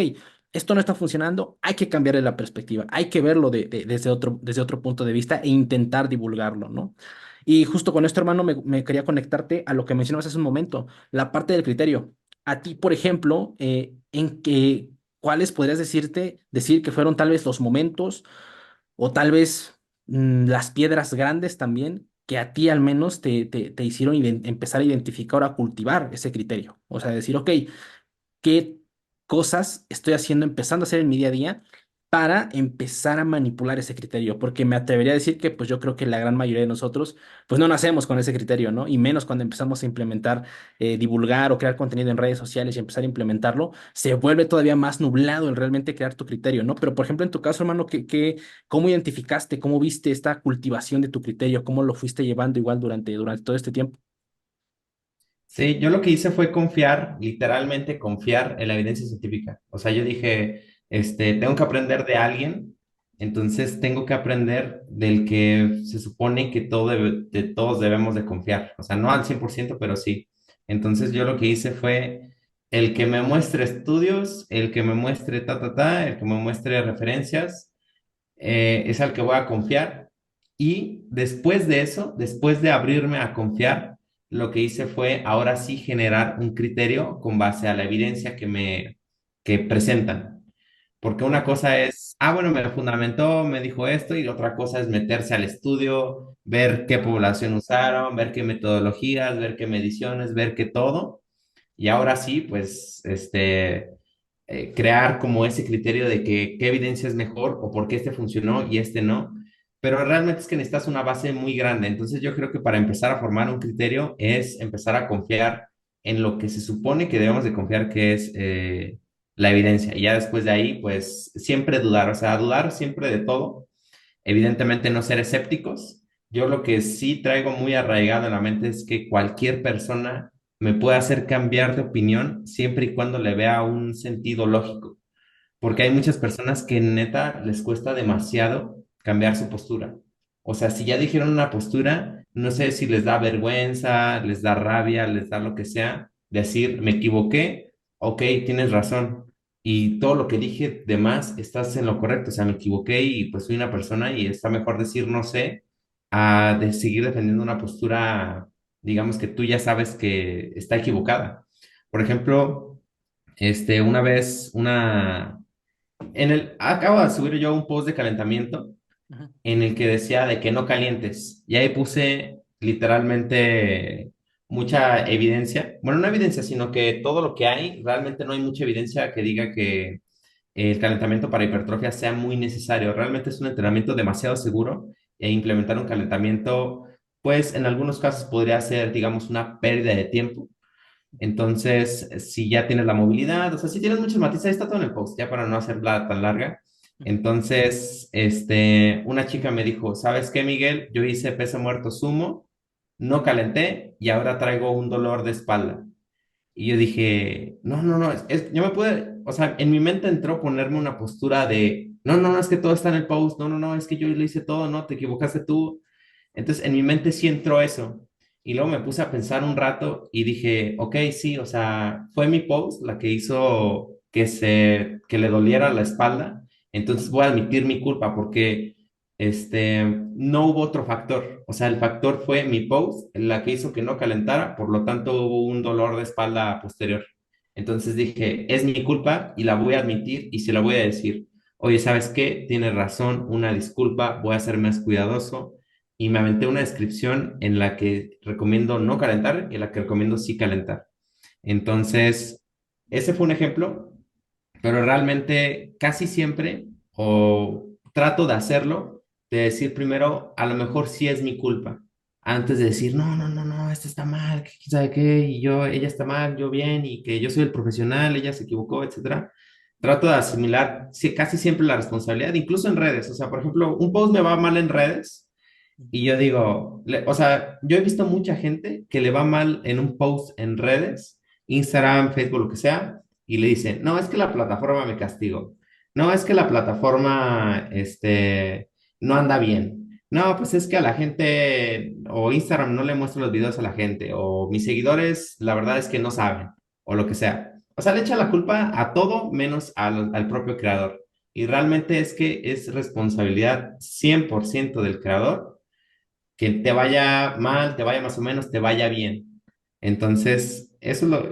esto no está funcionando, hay que cambiarle la perspectiva, hay que verlo desde otro punto de vista e intentar divulgarlo, ¿no? Y justo con esto, hermano, me quería conectarte a lo que mencionabas hace un momento, la parte del criterio. A ti, por ejemplo, ¿cuáles podrías decir que fueron tal vez los momentos o tal vez las piedras grandes también que a ti al menos te hicieron empezar a identificar o a cultivar ese criterio? O sea, decir, ok, ¿qué cosas estoy haciendo, empezando a hacer en mi día a día para empezar a manipular ese criterio? Porque me atrevería a decir que pues yo creo que la gran mayoría de nosotros pues no nacemos con ese criterio, ¿no? Y menos cuando empezamos a implementar, divulgar o crear contenido en redes sociales y empezar a implementarlo, se vuelve todavía más nublado el realmente crear tu criterio, ¿no? Pero por ejemplo, en tu caso, hermano, ¿cómo identificaste, cómo viste esta cultivación de tu criterio? ¿Cómo lo fuiste llevando igual durante todo este tiempo? Sí, yo lo que hice fue confiar, literalmente confiar en la evidencia científica. O sea, yo dije, tengo que aprender de alguien, entonces tengo que aprender del que se supone que de todos debemos de confiar. O sea, no al 100%, pero sí. Entonces yo lo que hice fue el que me muestre estudios, el que me muestre el que me muestre referencias, es al que voy a confiar. Y después de eso, después de abrirme a confiar, lo que hice fue ahora sí generar un criterio con base a la evidencia que presentan. Porque una cosa es, bueno, me fundamentó, me dijo esto, y otra cosa es meterse al estudio, ver qué población usaron, ver qué metodologías, ver qué mediciones, ver qué todo. Y ahora sí, pues, crear como ese criterio de que qué evidencia es mejor o por qué este funcionó y este no. Pero realmente es que necesitas una base muy grande. Entonces yo creo que para empezar a formar un criterio es empezar a confiar en lo que se supone que debemos de confiar, que es la evidencia. Y ya después de ahí, pues siempre dudar, o sea, dudar siempre de todo. Evidentemente no ser escépticos. Yo lo que sí traigo muy arraigado en la mente es que cualquier persona me puede hacer cambiar de opinión siempre y cuando le vea un sentido lógico, porque hay muchas personas que neta les cuesta demasiado cambiar su postura. O sea, si ya dijeron una postura, no sé si les da vergüenza, les da rabia, les da lo que sea, decir, me equivoqué, ok, tienes razón. Y todo lo que dije de más, estás en lo correcto. O sea, me equivoqué y pues soy una persona y está mejor decir no sé a de seguir defendiendo una postura, digamos que tú ya sabes que está equivocada. Por ejemplo, una vez, acabo de subir yo un post de calentamiento Ujú. en el que decía de que no calientes. Y ahí puse literalmente mucha evidencia. Bueno, no evidencia, sino que todo lo que hay, realmente no hay mucha evidencia que diga que el calentamiento para hipertrofia sea muy necesario. Realmente es un entrenamiento demasiado seguro e implementar un calentamiento, pues en algunos casos podría ser, digamos, una pérdida de tiempo. Entonces, si ya tienes la movilidad, o sea, si tienes muchos matices, ahí está todo en el post, ya para no hacerla tan larga. Entonces, una chica me dijo, ¿sabes qué, Miguel? Yo hice peso muerto sumo, no calenté y ahora traigo un dolor de espalda. Y yo dije, no, no, no, yo me pude, o sea, en mi mente entró ponerme una postura de, no, no, no, es que todo está en el post, no, no, no, es que yo le hice todo, no, te equivocaste tú. Entonces, en mi mente sí entró eso. Y luego me puse a pensar un rato y dije, ok, sí, o sea, fue mi post la que hizo que le doliera la espalda. Entonces voy a admitir mi culpa porque no hubo otro factor. O sea, el factor fue mi post, la que hizo que no calentara, por lo tanto hubo un dolor de espalda posterior. Entonces dije, es mi culpa y la voy a admitir y se la voy a decir. oye, ¿sabes qué? Tienes razón, una disculpa, voy a ser más cuidadoso. Y me aventé una descripción en la que recomiendo no calentar y en la que recomiendo sí calentar. Entonces, ese fue un ejemplo, pero realmente casi siempre, o trato de hacerlo, de decir primero, a lo mejor sí es mi culpa, antes de decir, no, no, no, no, esto está mal, que quién sabe qué, y yo, ella está mal, yo bien, y que yo soy el profesional, ella se equivocó, etcétera. Trato de asimilar sí, casi siempre la responsabilidad, incluso en redes. O sea, por ejemplo, un post me va mal en redes y yo digo, o sea, yo he visto mucha gente que le va mal en un post en redes, Instagram, Facebook, lo que sea, y le dice, no, es que la plataforma me castigó. No, es que la plataforma, no anda bien. No, pues es que a la gente, o Instagram no le muestra los videos a la gente, o mis seguidores, la verdad es que no saben, o lo que sea. O sea, le echa la culpa a todo menos al propio creador. Y realmente es que es responsabilidad 100% del creador que te vaya mal, te vaya más o menos, te vaya bien. Entonces,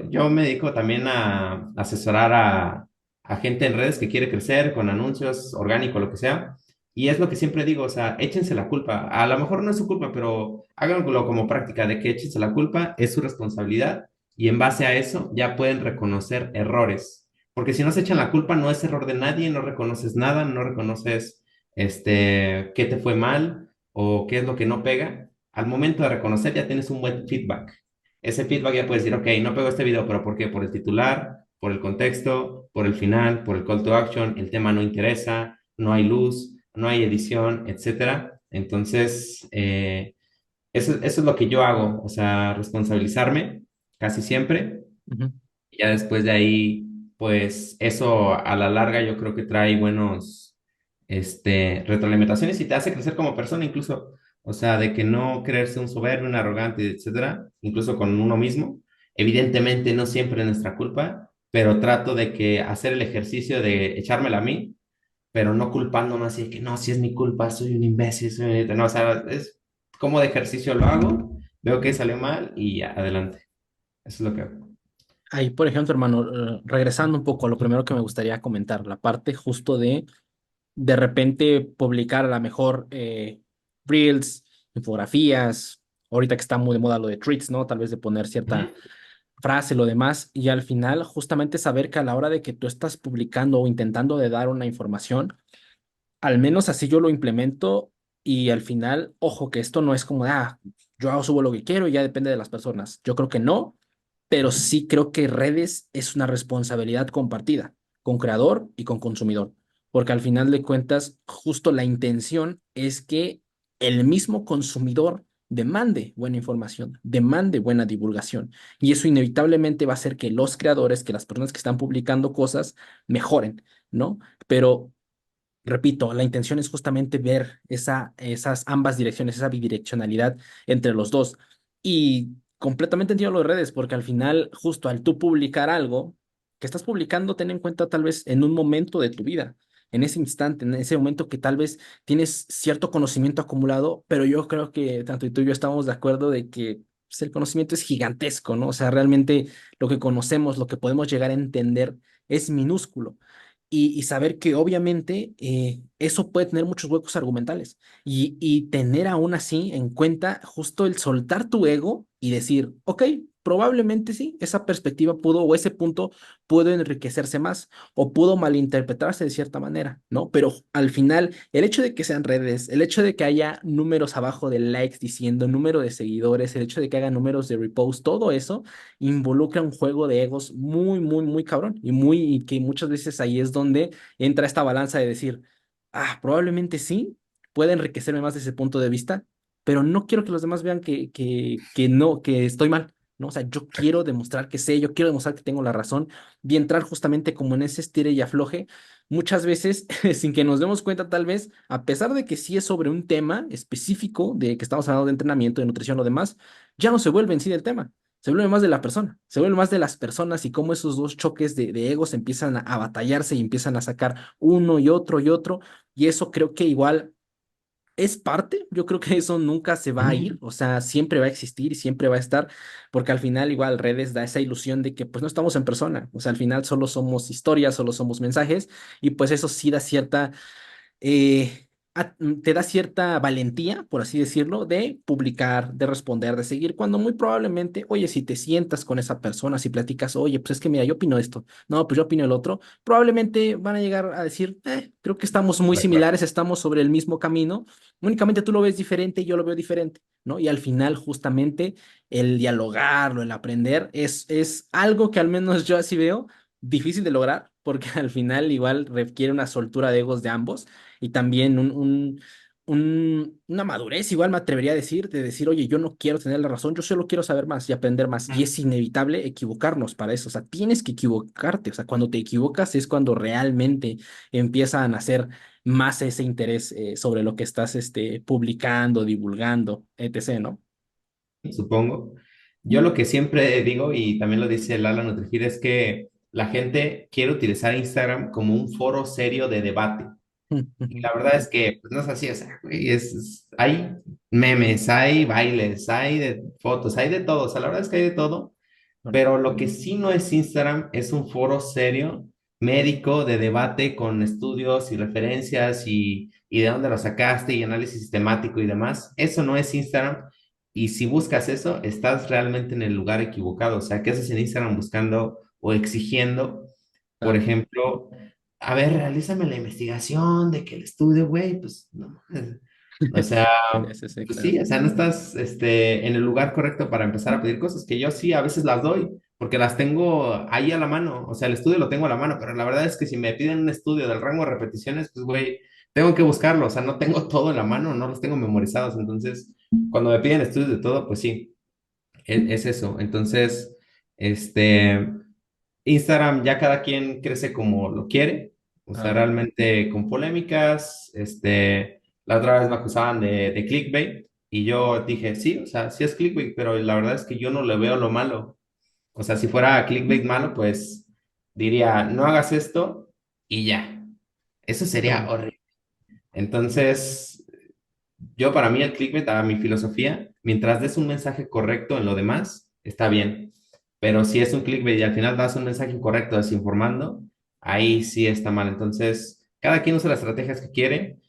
yo me dedico también a asesorar a gente en redes que quiere crecer con anuncios, orgánico, lo que sea. Y es lo que siempre digo, o sea, échense la culpa. A lo mejor no es su culpa, pero háganlo como práctica de que échense la culpa, es su responsabilidad. Y en base a eso ya pueden reconocer errores. Porque si no se echan la culpa, no es error de nadie, no reconoces nada, no reconoces qué te fue mal o qué es lo que no pega, al momento de reconocer ya tienes un buen feedback. Ese feedback ya puedes decir, ok, no pegó este video, pero ¿por qué? Por el titular, por el contexto, por el final, por el call to action, el tema no interesa, no hay luz, no hay edición, etcétera. Entonces, eso es lo que yo hago, o sea, responsabilizarme casi siempre. Ujú. Y ya después de ahí, pues eso a la larga yo creo que trae buenos, retroalimentaciones y te hace crecer como persona incluso, o sea, de que no creerse un soberbio, un arrogante, etcétera, incluso con uno mismo. Evidentemente no siempre es nuestra culpa, pero trato de que hacer el ejercicio de echármela a mí, pero no culpándome así de que no, si es mi culpa, soy un imbécil, no, o sea, es como de ejercicio lo hago, veo que salió mal y ya, adelante. Eso es lo que hago. Ahí, por ejemplo, hermano, regresando un poco a lo primero que me gustaría comentar, la parte justo de repente publicar a lo mejor reels, infografías, ahorita que está muy de moda lo de tweets, ¿no? Tal vez de poner cierta Ujú. frase, lo demás, y al final justamente saber que a la hora de que tú estás publicando o intentando de dar una información, al menos así yo lo implemento y al final, ojo, que esto no es como, yo subo lo que quiero y ya depende de las personas. Yo creo que no, pero sí creo que redes es una responsabilidad compartida con creador y con consumidor, porque al final de cuentas, justo la intención es que el mismo consumidor demande buena información, demande buena divulgación, y eso inevitablemente va a hacer que los creadores, que las personas que están publicando cosas, mejoren, ¿no? Pero repito, la intención es justamente ver esas ambas direcciones, esa bidireccionalidad entre los dos. Y completamente entiendo lo de redes, porque al final, justo al tú publicar algo que estás publicando, ten en cuenta tal vez en un momento de tu vida, en ese instante, en ese momento que tal vez tienes cierto conocimiento acumulado, pero yo creo que tanto tú y yo estamos de acuerdo de que pues, el conocimiento es gigantesco, ¿no? O sea, realmente lo que conocemos, lo que podemos llegar a entender es minúsculo y saber que obviamente eso puede tener muchos huecos argumentales y tener aún así en cuenta justo el soltar tu ego y decir, ok, probablemente sí, esa perspectiva pudo o ese punto pudo enriquecerse más o pudo malinterpretarse de cierta manera, ¿no? Pero al final, el hecho de que sean redes, el hecho de que haya números abajo de likes diciendo número de seguidores, el hecho de que haga números de repost, todo eso involucra un juego de egos muy, muy, muy cabrón y que muchas veces ahí es donde entra esta balanza de decir, probablemente sí, puede enriquecerme más desde ese punto de vista, pero no quiero que los demás vean que no, que estoy mal, ¿no? O sea, yo quiero demostrar que sé, yo quiero demostrar que tengo la razón y entrar justamente como en ese estire y afloje, muchas veces sin que nos demos cuenta tal vez, a pesar de que sí es sobre un tema específico, de que estamos hablando de entrenamiento, de nutrición o demás, ya no se vuelve en sí del tema, se vuelve más de la persona, se vuelve más de las personas y cómo esos dos choques de egos empiezan a batallarse y empiezan a sacar uno y otro, y eso creo que igual es parte, yo creo que eso nunca se va a ir, o sea, siempre va a existir y siempre va a estar, porque al final igual redes da esa ilusión de que pues no estamos en persona, o sea, al final solo somos historias, solo somos mensajes, y pues eso sí da cierta te da cierta valentía, por así decirlo, de publicar, de responder, de seguir, cuando muy probablemente, oye, si te sientas con esa persona, si platicas, oye, pues es que mira, yo opino esto, no, pues yo opino el otro, probablemente van a llegar a decir, creo que estamos muy De acuerdo. similares, estamos sobre el mismo camino, únicamente tú lo ves diferente y yo lo veo diferente, ¿no? Y al final, justamente, el dialogarlo, el aprender, es algo que al menos yo así veo difícil de lograr, porque al final igual requiere una soltura de egos de ambos y también una madurez, igual me atrevería a decir, de decir, oye, yo no quiero tener la razón, yo solo quiero saber más y aprender más. Y es inevitable equivocarnos para eso, o sea, tienes que equivocarte, o sea, cuando te equivocas es cuando realmente empieza a nacer más ese interés sobre lo que estás publicando, divulgando, etc., ¿no? Supongo. Yo lo que siempre digo, y también lo dice Lala Nutrijir, es que la gente quiere utilizar Instagram como un foro serio de debate. Y la verdad es que pues, no es así, o sea, güey, hay memes, hay bailes, hay de fotos, hay de todo, o sea, la verdad es que hay de todo, pero lo que sí no es Instagram es un foro serio, médico, de debate con estudios y referencias y de dónde lo sacaste y análisis sistemático y demás. Eso no es Instagram. Y si buscas eso, estás realmente en el lugar equivocado. O sea, ¿qué haces en Instagram buscando o exigiendo, por Claro. ejemplo, a ver, realízame la investigación de que el estudio, güey, pues no mames. O sea, Sí, sí, pues claro. sí, o sea, no estás en el lugar correcto para empezar a pedir cosas, que yo sí a veces las doy, porque las tengo ahí a la mano, o sea, el estudio lo tengo a la mano, pero la verdad es que si me piden un estudio del rango de repeticiones, pues güey, tengo que buscarlo, o sea, no tengo todo en la mano, no los tengo memorizados, entonces, cuando me piden estudios de todo, pues sí, es eso. Entonces, este, Instagram ya cada quien crece como lo quiere, o sea, Claro. realmente con polémicas, la otra vez me acusaban de clickbait y yo dije, sí, o sea, sí es clickbait, pero la verdad es que yo no le veo lo malo. O sea, si fuera clickbait malo, pues diría, no hagas esto y ya. Eso sería Claro. horrible. Entonces, yo para mí el clickbait, a mi filosofía, mientras des un mensaje correcto en lo demás, está bien. Pero si es un clickbait y al final das un mensaje incorrecto desinformando, ahí sí está mal. Entonces, cada quien usa las estrategias que quiere.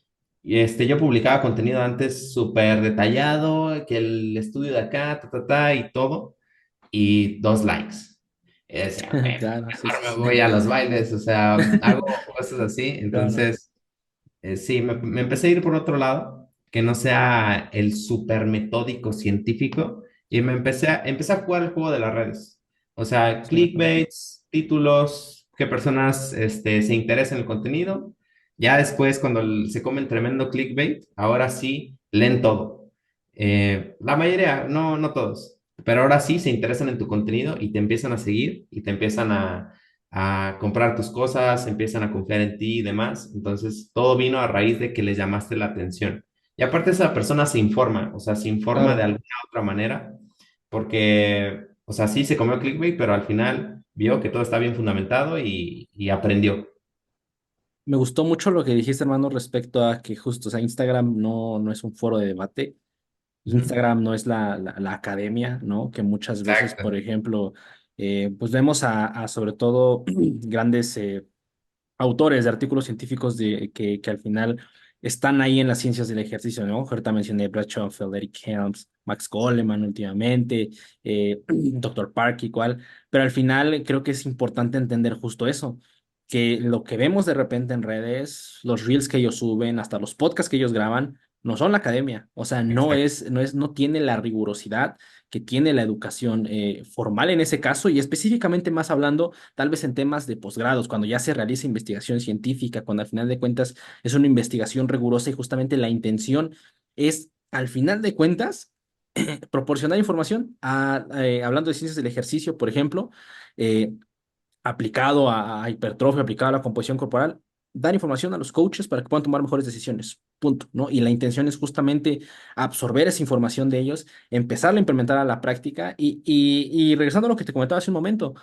Y yo publicaba contenido antes súper detallado, que el estudio de acá, y todo, y 2 likes. Y decía, "Güey, Claro, sí, mejor sí, me sí. voy a los bailes, o sea, hago cosas así. Claro. Entonces, sí, me empecé a ir por otro lado, que no sea el súper metódico científico, y empecé a jugar el juego de las redes. O sea, Sí, claro. clickbaits, títulos, qué personas se interesan en el contenido. Ya después, cuando se come el tremendo clickbait, ahora sí leen todo. La mayoría, no, no todos, pero ahora sí se interesan en tu contenido y te empiezan a seguir y te empiezan a comprar tus cosas, empiezan a confiar en ti y demás. Entonces, todo vino a raíz de que les llamaste la atención. Y aparte esa persona se informa, o sea, se informa de Claro. alguna otra manera, porque, o sea, sí se comió clickbait, pero al final vio que todo está bien fundamentado y aprendió. Me gustó mucho lo que dijiste, hermano, respecto a que justo, o sea, Instagram no es un foro de debate. Ujú. Instagram no es la academia, ¿no? Que muchas veces, Exacto. por ejemplo, pues vemos a sobre todo grandes autores de artículos científicos que al final están ahí en las ciencias del ejercicio, ¿no? Ahorita mencioné Brad Schoenfeld, Eric Helms, Max Goleman últimamente, Dr. Park igual, pero al final creo que es importante entender justo eso, que lo que vemos de repente en redes, los reels que ellos suben, hasta los podcasts que ellos graban, no son la academia, o sea, Exacto. no tiene la rigurosidad que tiene la educación formal en ese caso y específicamente más hablando tal vez en temas de posgrados, cuando ya se realiza investigación científica, cuando al final de cuentas es una investigación rigurosa y justamente la intención es, al final de cuentas, proporcionar información, hablando de ciencias del ejercicio, por ejemplo, eh, aplicado a hipertrofia, aplicado a la composición corporal, dar información a los coaches para que puedan tomar mejores decisiones. Punto, ¿no? Y la intención es justamente absorber esa información de ellos, empezarla a implementar a la práctica y regresando a lo que te comentaba hace un momento,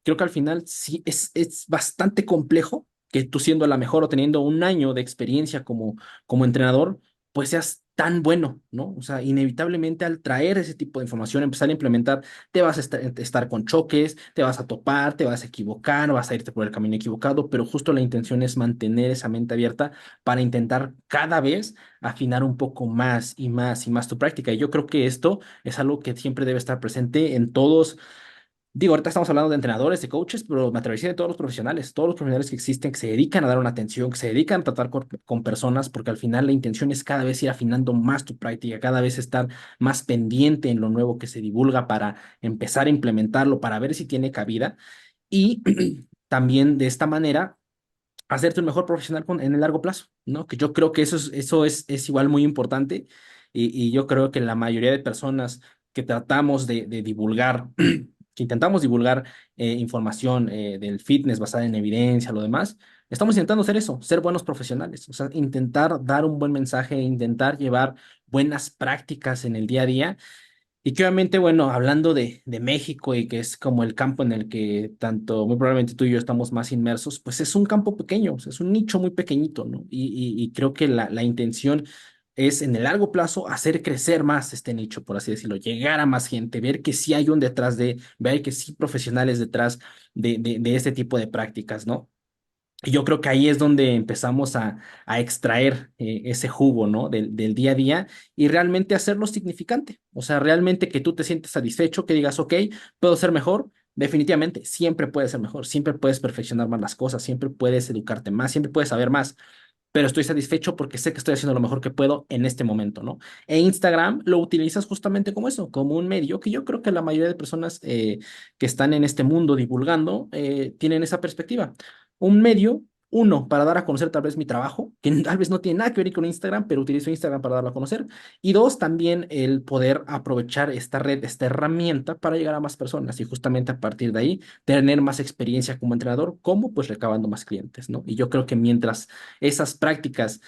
creo que al final sí es bastante complejo que tú siendo la mejor o teniendo un año de experiencia como entrenador, pues seas tan bueno, ¿no? O sea, inevitablemente al traer ese tipo de información, empezar a implementar, te vas a estar con choques, te vas a topar, te vas a equivocar, vas a irte por el camino equivocado, pero justo la intención es mantener esa mente abierta para intentar cada vez afinar un poco más y más y más tu práctica. Y yo creo que esto es algo que siempre debe estar presente en todos. Digo, ahorita estamos hablando de entrenadores, de coaches, pero me atrevería de todos los profesionales que existen, que se dedican a dar una atención, que se dedican a tratar con personas, porque al final la intención es cada vez ir afinando más tu práctica, cada vez estar más pendiente en lo nuevo que se divulga para empezar a implementarlo, para ver si tiene cabida y también de esta manera hacerte un mejor profesional en el largo plazo, ¿no? Que yo creo que es igual muy importante y yo creo que la mayoría de personas que tratamos de divulgar, que intentamos divulgar información del fitness basada en evidencia, lo demás, estamos intentando hacer eso, ser buenos profesionales, o sea, intentar dar un buen mensaje, intentar llevar buenas prácticas en el día a día y que obviamente, bueno, hablando de México y que es como el campo en el que tanto, muy probablemente tú y yo estamos más inmersos, pues es un campo pequeño, o sea, es un nicho muy pequeñito, ¿no? Y creo que la intención es en el largo plazo hacer crecer más este nicho, por así decirlo, llegar a más gente, ver que sí hay un detrás ver que sí profesionales detrás de este tipo de prácticas, ¿no? Y yo creo que ahí es donde empezamos a extraer ese jugo, ¿no? Del día a día y realmente hacerlo significante. O sea, realmente que tú te sientes satisfecho, que digas, ok, puedo ser mejor. Definitivamente, siempre puedes ser mejor, siempre puedes perfeccionar más las cosas, siempre puedes educarte más, siempre puedes saber más, pero estoy satisfecho porque sé que estoy haciendo lo mejor que puedo en este momento, ¿no? E Instagram lo utilizas justamente como eso, como un medio que yo creo que la mayoría de personas que están en este mundo divulgando tienen esa perspectiva. Un medio, uno, para dar a conocer tal vez mi trabajo, que tal vez no tiene nada que ver con Instagram, pero utilizo Instagram para darlo a conocer. Y dos, también el poder aprovechar esta red, esta herramienta para llegar a más personas y justamente a partir de ahí tener más experiencia como entrenador, como pues recabando más clientes, ¿no? Y yo creo que mientras esas prácticas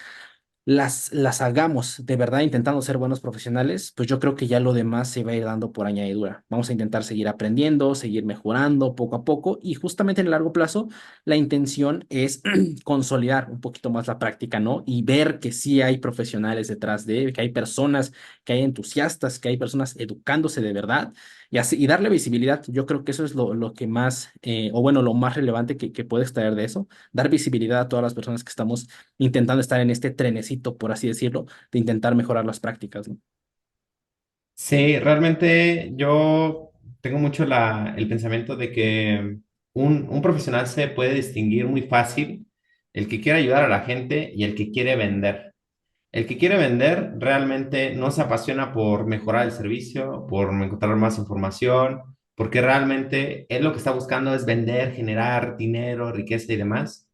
las hagamos de verdad intentando ser buenos profesionales, pues yo creo que ya lo demás se va a ir dando por añadidura. Vamos a intentar seguir aprendiendo, seguir mejorando poco a poco y justamente en el largo plazo la intención es consolidar un poquito más la práctica, ¿no? Y ver que sí hay profesionales detrás que hay personas, que hay entusiastas, que hay personas educándose de verdad y así y darle visibilidad. Yo creo que eso es lo que más, o bueno, lo más relevante que puede extraer de eso, dar visibilidad a todas las personas que estamos intentando estar en este trenecito, por así decirlo, de intentar mejorar las prácticas, ¿no? Sí, realmente yo tengo mucho el pensamiento de que un profesional se puede distinguir muy fácil, el que quiere ayudar a la gente y el que quiere vender. El que quiere vender realmente no se apasiona por mejorar el servicio, por encontrar más información, porque realmente él lo que está buscando es vender, generar dinero, riqueza y demás.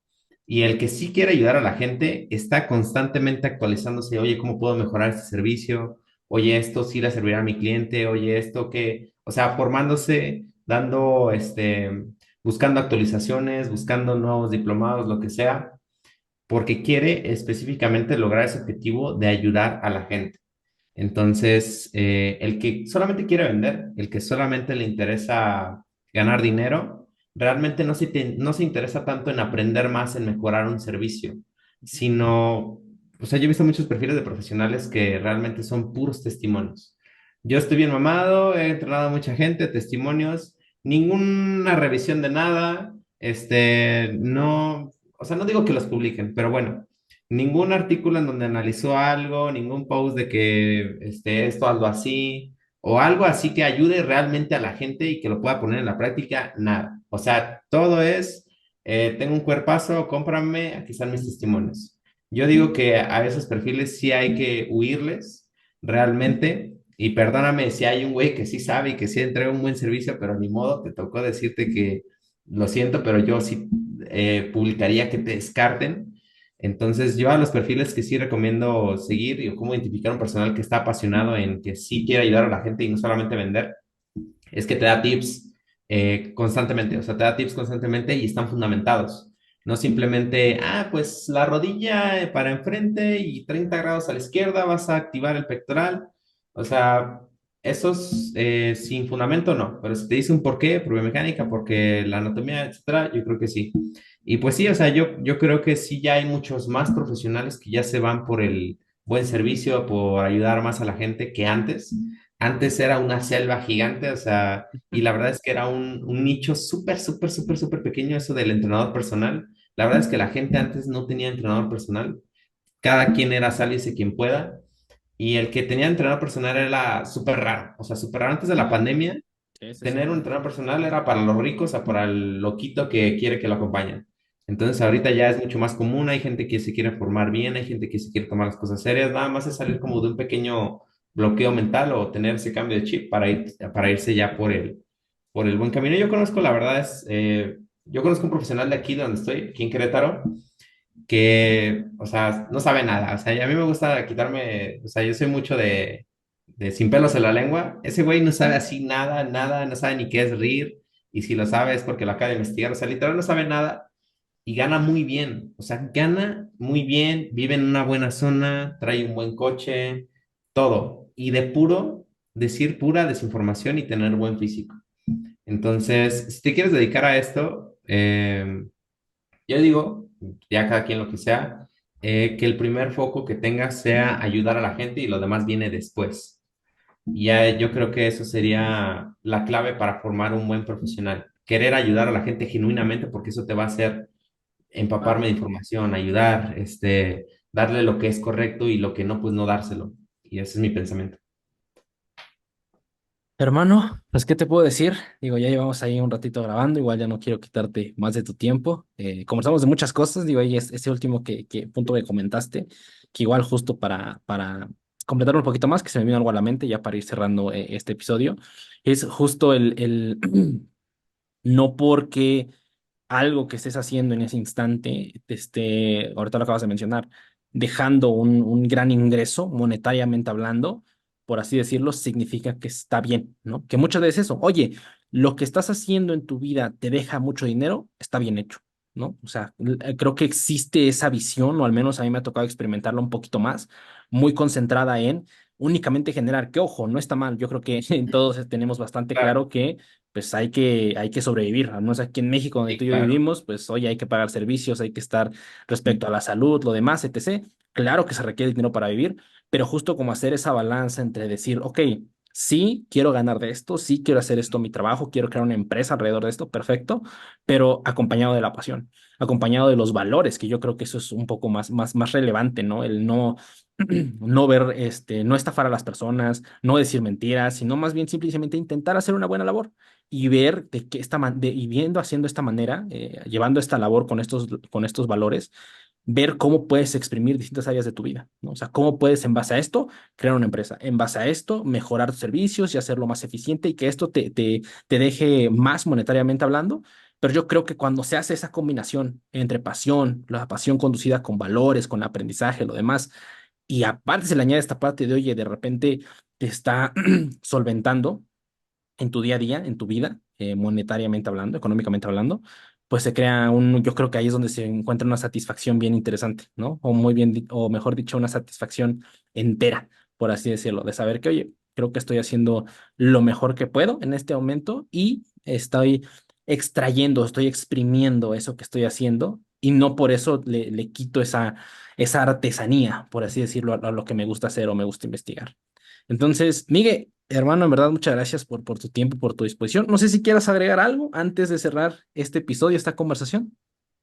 Y el que sí quiere ayudar a la gente está constantemente actualizándose, oye, ¿cómo puedo mejorar este servicio? Oye, esto sí le servirá a mi cliente, oye, esto que, o sea, formándose, dando, buscando actualizaciones, buscando nuevos diplomados, lo que sea porque quiere específicamente lograr ese objetivo de ayudar a la gente. Entonces, el que solamente quiere vender, el que solamente le interesa ganar dinero, realmente no se interesa tanto en aprender más, en mejorar un servicio, sino, o sea, yo he visto muchos perfiles de profesionales que realmente son puros testimonios. Yo estoy bien mamado, he entrenado a mucha gente, testimonios, ninguna revisión de nada, no, o sea, no digo que los publiquen, pero bueno, ningún artículo en donde analizó algo, ningún post de que esto, algo así, o algo así que ayude realmente a la gente y que lo pueda poner en la práctica, nada. O sea, todo es, tengo un cuerpazo, cómprame, aquí están mis testimonios. Yo digo que a esos perfiles sí hay que huirles realmente. Y perdóname si hay un güey que sí sabe y que sí entrega un buen servicio, pero ni modo, te tocó decirte que lo siento, pero yo sí publicaría que te descarten. Entonces, yo a los perfiles que sí recomiendo seguir y cómo identificar un personal que está apasionado en que sí quiere ayudar a la gente y no solamente vender, es que te da tips constantemente, o sea, te da tips constantemente y están fundamentados. No simplemente, pues la rodilla para enfrente y 30 grados a la izquierda vas a activar el pectoral. O sea, esos sin fundamento no, pero si te dice un por qué, por biomecánica, porque la anatomía, etcétera, yo creo que sí. Y pues sí, o sea, yo creo que sí ya hay muchos más profesionales que ya se van por buen servicio, por ayudar más a la gente que antes. Antes era una selva gigante, o sea, y la verdad es que era un nicho súper, súper, súper, súper pequeño eso del entrenador personal. La verdad es que la gente antes no tenía entrenador personal. Cada quien era sálvese quien pueda. Y el que tenía entrenador personal era súper raro. O sea, súper raro. Antes de la pandemia, Sí, sí, sí. tener un entrenador personal era para los ricos o para el loquito que quiere que lo acompañe. Entonces, ahorita ya es mucho más común. Hay gente que se quiere formar bien, hay gente que se quiere tomar las cosas serias. Nada más es salir como de un pequeño bloqueo mental o tener ese cambio de chip para irse ya por el buen camino. Yo conozco, la verdad es, yo conozco un profesional de aquí donde estoy, aquí en Querétaro, que, o sea, no sabe nada. O sea, y a mí me gusta quitarme, o sea, yo soy mucho de sin pelos en la lengua. Ese güey no sabe así nada, nada, no sabe ni qué es RIR. Y si lo sabe es porque lo acaba de investigar. O sea, literal no sabe nada y gana muy bien. O sea, gana muy bien, vive en una buena zona, trae un buen coche, todo. Y de puro, decir pura desinformación y tener buen físico. Entonces, si te quieres dedicar a esto, yo digo, ya cada quien lo que sea, que el primer foco que tengas sea ayudar a la gente y lo demás viene después. Y ya yo creo que eso sería la clave para formar un buen profesional. Querer ayudar a la gente genuinamente porque eso te va a hacer empaparme de información, ayudar, darle lo que es correcto y lo que no, pues no dárselo. Y ese es mi pensamiento. Hermano, pues, ¿qué te puedo decir? Digo, ya llevamos ahí un ratito grabando, igual ya no quiero quitarte más de tu tiempo. Conversamos de muchas cosas, digo, ahí es ese último punto que comentaste, que igual justo para completar un poquito más, que se me vino algo a la mente ya para ir cerrando este episodio, es justo no porque algo que estés haciendo en ese instante, te esté, ahorita lo acabas de mencionar, dejando un gran ingreso monetariamente hablando, por así decirlo, significa que está bien, ¿no? Que muchas veces eso, oye, lo que estás haciendo en tu vida te deja mucho dinero, está bien hecho, ¿no? O sea, creo que existe esa visión, o al menos a mí me ha tocado experimentarla un poquito más, muy concentrada en únicamente generar, que ojo, no está mal, yo creo que todos tenemos bastante Claro, claro que pues hay que sobrevivir, al menos aquí en México donde tú sí, y yo claro. vivimos, pues oye, hay que pagar servicios, hay que estar respecto a la salud, lo demás, etc. Claro que se requiere dinero para vivir, pero justo como hacer esa balanza entre decir, ok, sí, quiero ganar de esto, sí, quiero hacer esto mi trabajo, quiero crear una empresa alrededor de esto, perfecto, pero acompañado de la pasión, acompañado de los valores, que yo creo que eso es un poco más relevante, ¿no? El no no ver, no estafar a las personas, no decir mentiras, sino más bien simplemente intentar hacer una buena labor y ver de qué y viendo haciendo esta manera, llevando esta labor con estos valores, ver cómo puedes exprimir distintas áreas de tu vida, ¿no? O sea, cómo puedes en base a esto crear una empresa, en base a esto mejorar tus servicios y hacerlo más eficiente y que esto te deje más monetariamente hablando. Pero yo creo que cuando se hace esa combinación entre pasión, la pasión conducida con valores, con aprendizaje, lo demás, y aparte se le añade esta parte de, oye, de repente te está solventando en tu día a día, en tu vida, monetariamente hablando, económicamente hablando, pues se crea yo creo que ahí es donde se encuentra una satisfacción bien interesante, ¿no? O muy bien, o mejor dicho, una satisfacción entera, por así decirlo, de saber que, oye, creo que estoy haciendo lo mejor que puedo en este momento y estoy extrayendo, estoy exprimiendo eso que estoy haciendo y no por eso le quito esa artesanía, por así decirlo, a lo que me gusta hacer o me gusta investigar. Entonces, Miguel, hermano, en verdad, muchas gracias por tu tiempo, por tu disposición. No sé si quieras agregar algo antes de cerrar este episodio, esta conversación.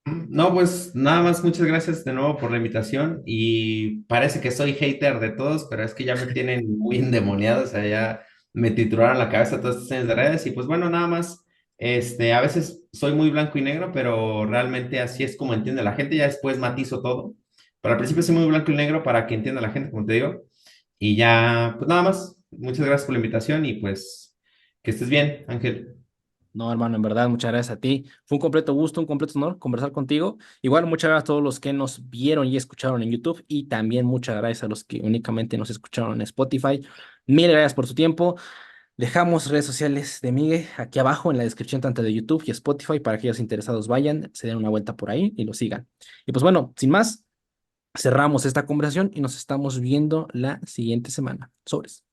No, pues nada más, muchas gracias de nuevo por la invitación y parece que soy hater de todos, pero es que ya me tienen muy endemoniado, o sea, ya me titularon la cabeza todas estas años de redes y pues bueno, nada más, a veces soy muy blanco y negro, pero realmente así es como entiende la gente, ya después matizo todo, pero al principio soy muy blanco y negro para que entienda la gente, como te digo, y ya, pues nada más, muchas gracias por la invitación y pues que estés bien, Ángel. No, hermano, en verdad, muchas gracias a ti. Fue un completo gusto, un completo honor conversar contigo. Igual, muchas gracias a todos los que nos vieron y escucharon en YouTube y también muchas gracias a los que únicamente nos escucharon en Spotify. Mil gracias por su tiempo. Dejamos redes sociales de Miguel aquí abajo en la descripción tanto de YouTube y Spotify para que aquellos interesados vayan, se den una vuelta por ahí y lo sigan. Y pues bueno, sin más, cerramos esta conversación y nos estamos viendo la siguiente semana. Sobres.